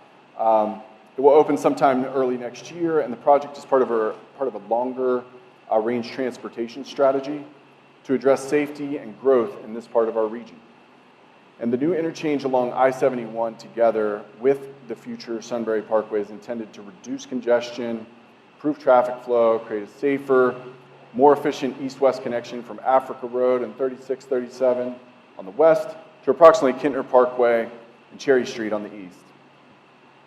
It will open sometime early next year, and the project is part of a longer range transportation strategy to address safety and growth in this part of our region. And the new interchange along I-71 together with the future Sunbury Parkway is intended to reduce congestion, improve traffic flow, create a safer, more efficient east-west connection from Africa Road and 3637 on the west to approximately Kintner Parkway and Cherry Street on the east.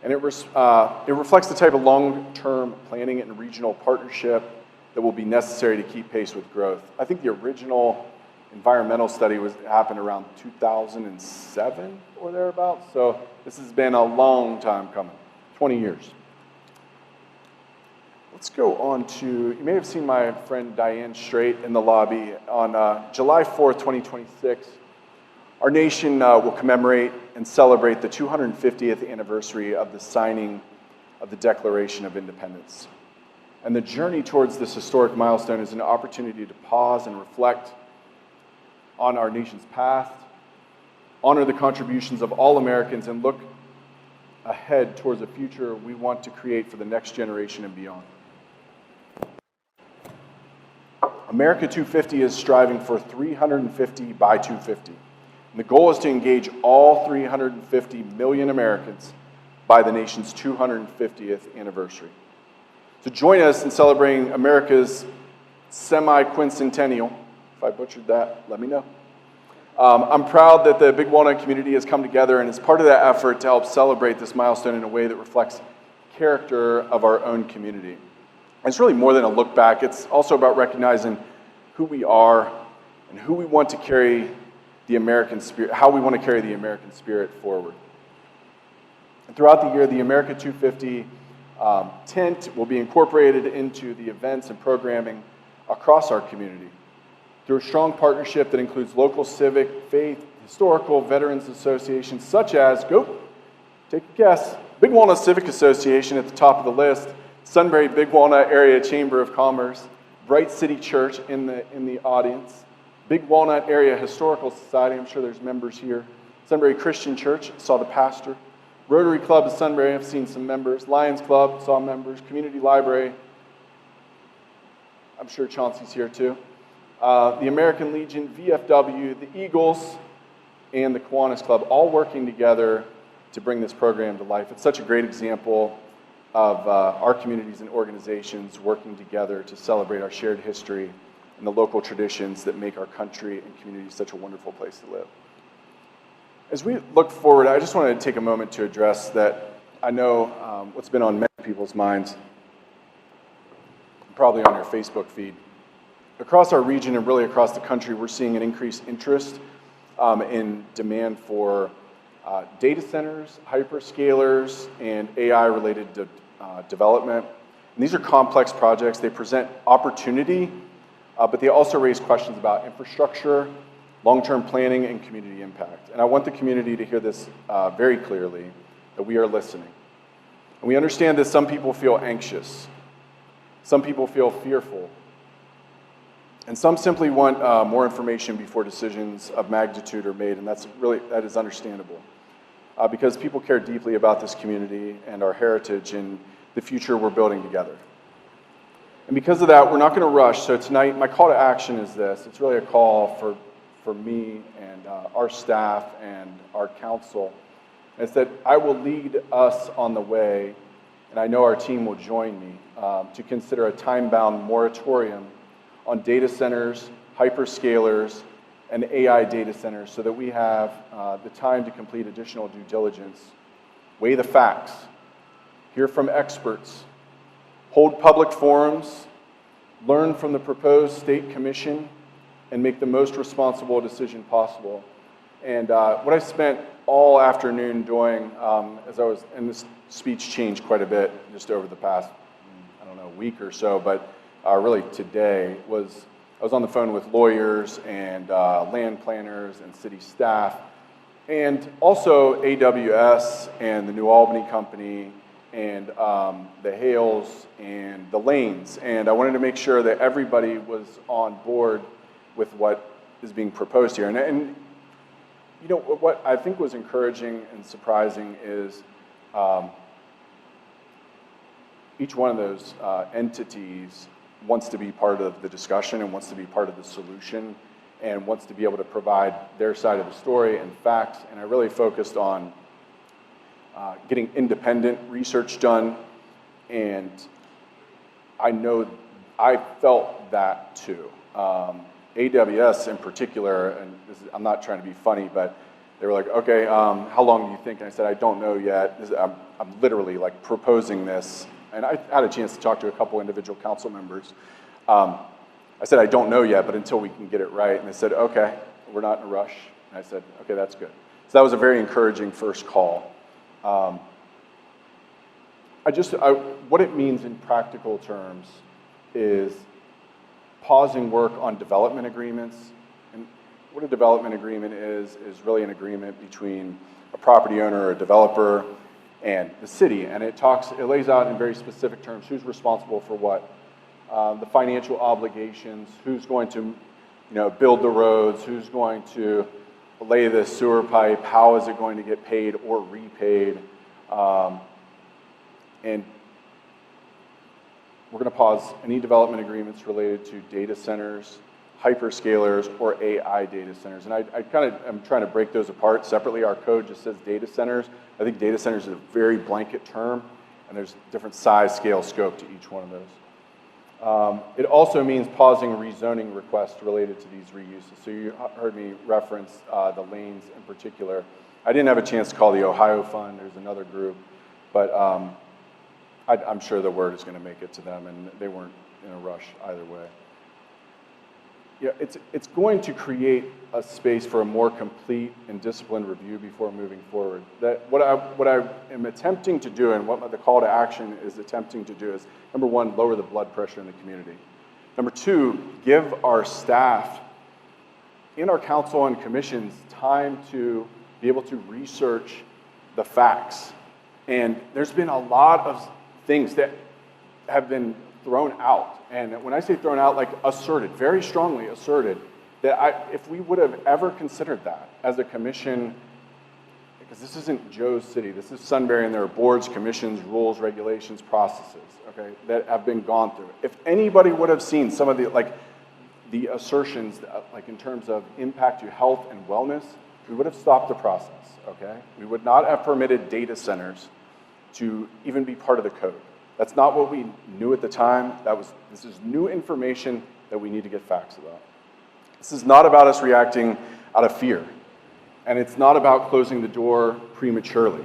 And it reflects the type of long-term planning and regional partnership that will be necessary to keep pace with growth. I think the original environmental study happened around 2007 or thereabouts, so this has been a long time coming, 20 years. Let's go on to, you may have seen my friend Diane Strait in the lobby. On July 4th, 2026, our nation will commemorate and celebrate the 250th anniversary of the signing of the Declaration of Independence. And the journey towards this historic milestone is an opportunity to pause and reflect on our nation's past, honor the contributions of all Americans, and look ahead towards a future we want to create for the next generation and beyond. America 250 is striving for 350 by 250. And the goal is to engage all 350 million Americans by the nation's 250th anniversary. So join us in celebrating America's semi-quincentennial. If I butchered that, let me know. I'm proud that the Big Walnut community has come together and is part of that effort to help celebrate this milestone in a way that reflects the character of our own community. And it's really more than a look back. It's also about recognizing who we are and who we want to carry the American spirit, how we want to carry the American spirit forward. And throughout the year, the America 250 tent will be incorporated into the events and programming across our community through a strong partnership that includes local civic, faith, historical, veterans associations such as, take a guess, Big Walnut Civic Association at the top of the list, Sunbury Big Walnut Area Chamber of Commerce, Bright City Church in the audience, Big Walnut Area Historical Society, I'm sure there's members here, Sunbury Christian Church, saw the pastor, Rotary Club of Sunbury, I've seen some members, Lions Club, saw members, Community Library, I'm sure Chauncey's here too, the American Legion, VFW, the Eagles, and the Kiwanis Club, all working together to bring this program to life. It's such a great example of our communities and organizations working together to celebrate our shared history and the local traditions that make our country and community such a wonderful place to live. As we look forward, I just wanted to take a moment to address that I know what's been on many people's minds, probably on your Facebook feed. Across our region and really across the country, we're seeing an increased interest in demand for data centers, hyperscalers, and AI-related development. And these are complex projects. They present opportunity, but they also raise questions about infrastructure, long-term planning, and community impact. And I want the community to hear this very clearly, that we are listening. And we understand that some people feel anxious. Some people feel fearful. And some simply want more information before decisions of magnitude are made, and that is understandable. Because people care deeply about this community and our heritage and the future we're building together. And because of that, we're not going to rush. So tonight, my call to action is this. It's really a call for me and our staff and our council. It's that I will lead us on the way, and I know our team will join me, to consider a time-bound moratorium on data centers, hyperscalers, and AI data centers so that we have the time to complete additional due diligence, weigh the facts, hear from experts, hold public forums, learn from the proposed state commission, and make the most responsible decision possible. And what I spent all afternoon doing as I was, and this speech changed quite a bit just over the past, week or so, but really today was, I was on the phone with lawyers and land planners and city staff, and also AWS and the New Albany Company and the Hales and the Lanes. And I wanted to make sure that everybody was on board with what is being proposed here. And you know, what I think was encouraging and surprising is each one of those entities wants to be part of the discussion and wants to be part of the solution and wants to be able to provide their side of the story and facts. And I really focused on getting independent research done. And I know I felt that too. AWS in particular, and I'm not trying to be funny, but they were like, okay, how long do you think? And I said, I don't know yet. I'm literally like proposing this. And I had a chance to talk to a couple individual council members. I said, I don't know yet, but until we can get it right. And they said, okay, we're not in a rush. And I said, okay, that's good. So that was a very encouraging first call. What it means in practical terms is pausing work on development agreements. And what a development agreement is really an agreement between a property owner or a developer and the city, and it lays out in very specific terms who's responsible for what, the financial obligations, who's going to, build the roads, who's going to lay the sewer pipe, how is it going to get paid or repaid, and we're going to pause any development agreements related to data centers, hyperscalers, or AI data centers. And I kind of am trying to break those apart separately. Our code just says data centers. I think data centers is a very blanket term, and there's different size, scale, scope to each one of those. It also means pausing rezoning requests related to these reuses. So you heard me reference the lanes in particular. I didn't have a chance to call the Ohio Fund. There's another group, but I'm sure the word is going to make it to them, and they weren't in a rush either way. Yeah, it's going to create a space for a more complete and disciplined review before moving forward. That what I am attempting to do, and what the call to action is attempting to do, is number one, lower the blood pressure in the community. Number two, give our staff in our council and commissions time to be able to research the facts. And there's been a lot of things that have been thrown out. And when I say thrown out, like asserted, very strongly asserted, that if we would have ever considered that as a commission, because this isn't Joe's city, this is Sunbury, and there are boards, commissions, rules, regulations, processes, okay, that have been gone through. If anybody would have seen some of the, the assertions, like in terms of impact to health and wellness, we would have stopped the process, okay? We would not have permitted data centers to even be part of the code. That's not what we knew at the time. This is new information that we need to get facts about. This is not about us reacting out of fear, and it's not about closing the door prematurely.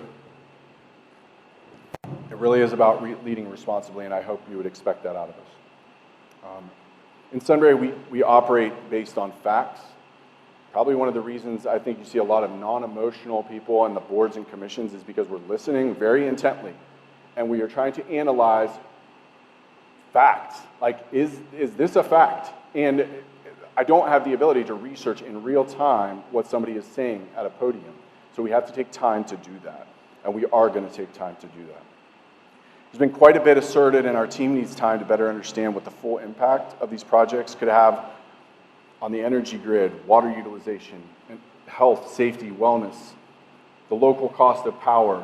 It really is about leading responsibly, and I hope you would expect that out of us. In Sunbury, we operate based on facts. Probably one of the reasons I think you see a lot of non-emotional people on the boards and commissions is because we're listening very intently, and we are trying to analyze facts. Like, is this a fact? And I don't have the ability to research in real time what somebody is saying at a podium. So we have to take time to do that, and we are going to take time to do that. There's been quite a bit asserted, and our team needs time to better understand what the full impact of these projects could have on the energy grid, water utilization, and health, safety, wellness, the local cost of power.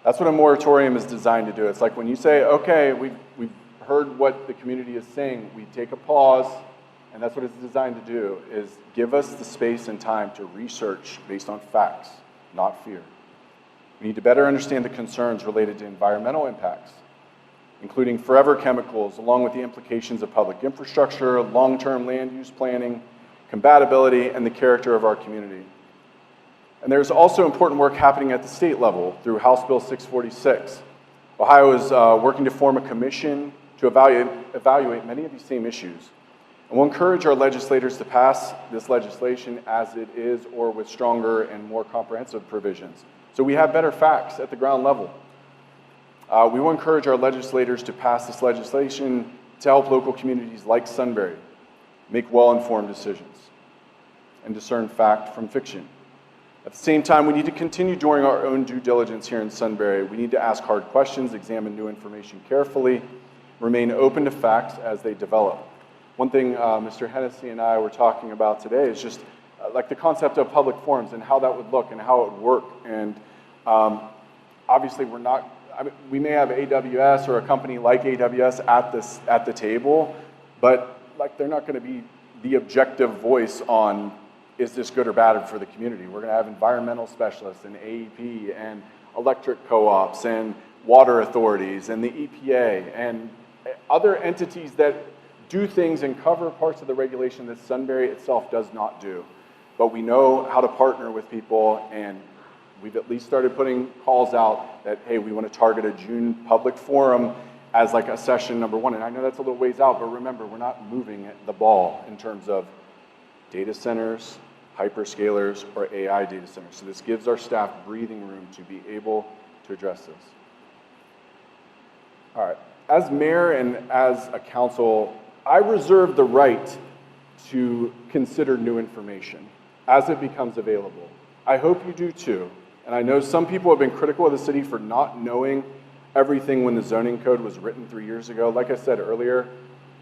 That's what a moratorium is designed to do. It's like when you say, okay, we've heard what the community is saying, we take a pause, and that's what it's designed to do, is give us the space and time to research based on facts, not fear. We need to better understand the concerns related to environmental impacts, including forever chemicals, along with the implications of public infrastructure, long-term land use planning, compatibility, and the character of our community. And there's also important work happening at the state level through House Bill 646. Ohio is working to form a commission to evaluate many of these same issues. And we'll encourage our legislators to pass this legislation as it is or with stronger and more comprehensive provisions. So we have better facts at the ground level. We will encourage our legislators to pass this legislation to help local communities like Sunbury make well-informed decisions and discern fact from fiction. At the same time, we need to continue doing our own due diligence here in Sunbury. We need to ask hard questions, examine new information carefully, remain open to facts as they develop. One thing Mr. Hennessy and I were talking about today is just like the concept of public forums and how that would look and how it would work. And obviously we may have AWS or a company like AWS at the table, but like they're not going to be the objective voice on is this good or bad for the community. We're going to have environmental specialists and AEP and electric co-ops and water authorities and the EPA and other entities that do things and cover parts of the regulation that Sunbury itself does not do. But we know how to partner with people, and we've at least started putting calls out that, hey, we want to target a June public forum as like a session number one. And I know that's a little ways out, but remember, we're not moving the ball in terms of data centers, hyperscalers, or AI data centers. So this gives our staff breathing room to be able to address this. All right, as mayor and as a council, I reserve the right to consider new information as it becomes available. I hope you do too. And I know some people have been critical of the city for not knowing everything when the zoning code was written 3 years ago. Like I said earlier,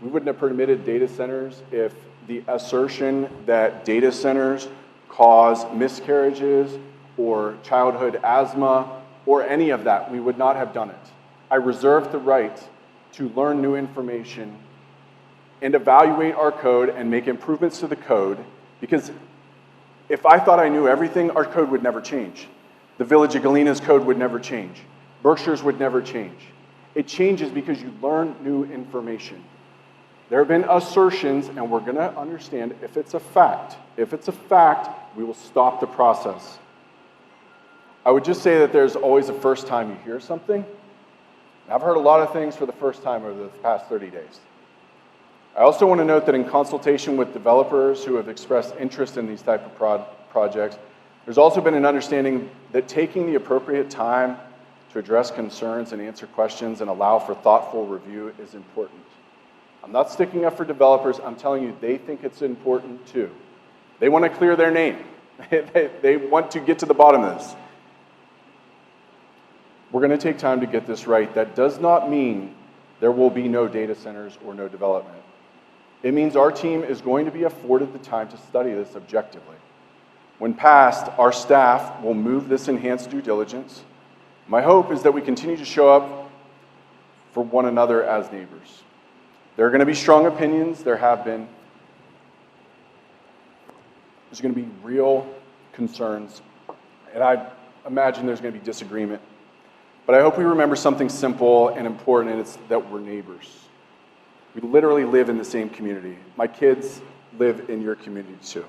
we wouldn't have permitted data centers if the assertion that data centers cause miscarriages or childhood asthma or any of that, we would not have done it. I reserve the right to learn new information and evaluate our code and make improvements to the code, because if I thought I knew everything, our code would never change. The Village of Galena's code would never change. Berkshire's would never change. It changes because you learn new information. There have been assertions, and we're going to understand if it's a fact. If it's a fact, we will stop the process. I would just say that there's always a first time you hear something. I've heard a lot of things for the first time over the past 30 days. I also want to note that in consultation with developers who have expressed interest in these type of projects, there's also been an understanding that taking the appropriate time to address concerns and answer questions and allow for thoughtful review is important. I'm not sticking up for developers. I'm telling you, they think it's important too. They want to clear their name. They want to get to the bottom of this. We're going to take time to get this right. That does not mean there will be no data centers or no development. It means our team is going to be afforded the time to study this objectively. When passed, our staff will move this enhanced due diligence. My hope is that we continue to show up for one another as neighbors. There are going to be strong opinions, there have been, There's going to be real concerns, and I imagine there's going to be disagreement. But I hope we remember something simple and important, and it's that we're neighbors. We literally live in the same community. My kids live in your community too.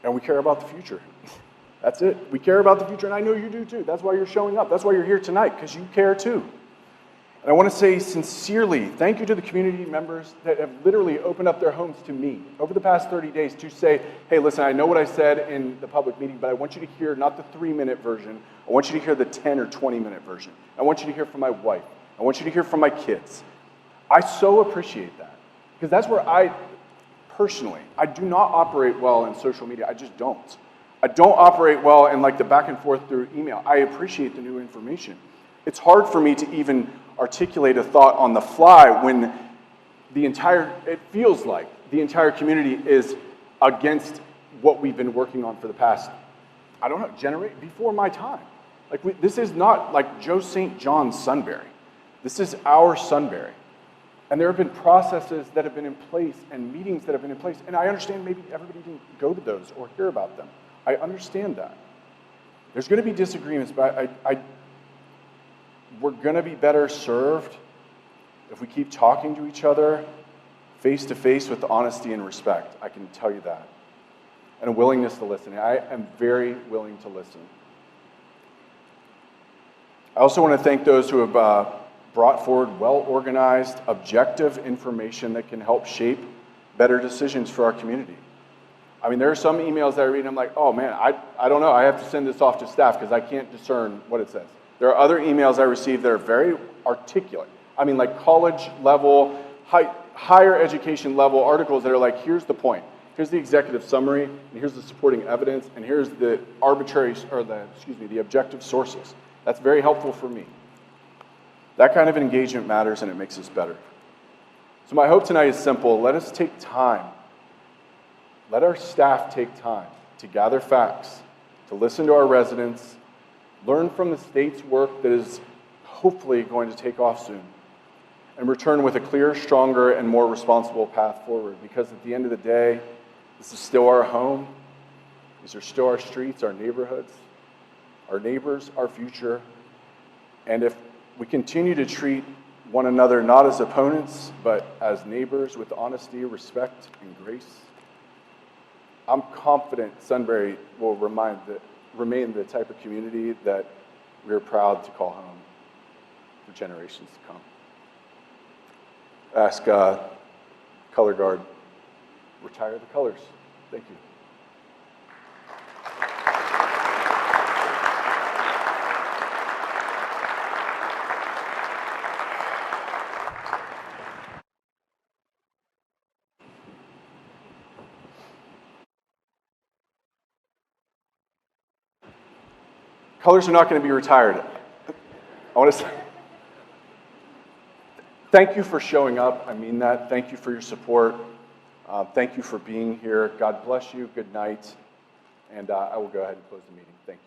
And we care about the future. That's it. We care about the future, and I know you do too. That's why you're showing up. That's why you're here tonight, because you care too. And I want to say sincerely, thank you to the community members that have literally opened up their homes to me over the past 30 days to say, hey, listen, I know what I said in the public meeting, but I want you to hear not the 3-minute version. I want you to hear the 10 or 20-minute version. I want you to hear from my wife. I want you to hear from my kids. I so appreciate that, because that's where I do not operate well in social media. I just don't. I don't operate well in like the back and forth through email. I appreciate the new information. It's hard for me to even articulate a thought on the fly when it feels like the entire community is against what we've been working on for the past, I don't know, before my time. This is not like Joe St. John's Sunbury. This is our Sunbury. And there have been processes that have been in place and meetings that have been in place. And I understand maybe everybody didn't go to those or hear about them. I understand that. There's going to be disagreements, but we're going to be better served if we keep talking to each other face to face with honesty and respect. I can tell you that. And a willingness to listen. I am very willing to listen. I also want to thank those who have brought forward well-organized, objective information that can help shape better decisions for our community. I mean, there are some emails that I read and I'm like, oh man, I don't know. I have to send this off to staff because I can't discern what it says. There are other emails I receive that are very articulate. I mean, like college level, higher education level articles that are like, here's the point. Here's the executive summary, and here's the supporting evidence, and here's the the objective sources. That's very helpful for me. That kind of engagement matters, and it makes us better. So my hope tonight is simple. Let us take time. Let our staff take time to gather facts, to listen to our residents, learn from the state's work that is hopefully going to take off soon, and return with a clearer, stronger, and more responsible path forward. Because at the end of the day, this is still our home. These are still our streets, our neighborhoods, our neighbors, our future. And if we continue to treat one another not as opponents, but as neighbors with honesty, respect, and grace, I'm confident Sunbury will remain the type of community that we're proud to call home for generations to come. Ask color guard, retire the colors. Thank you. Colors are not going to be retired. I want to say thank you for showing up. I mean that. Thank you for your support. Thank you for being here. God bless you. Good night. And I will go ahead and close the meeting. Thank you.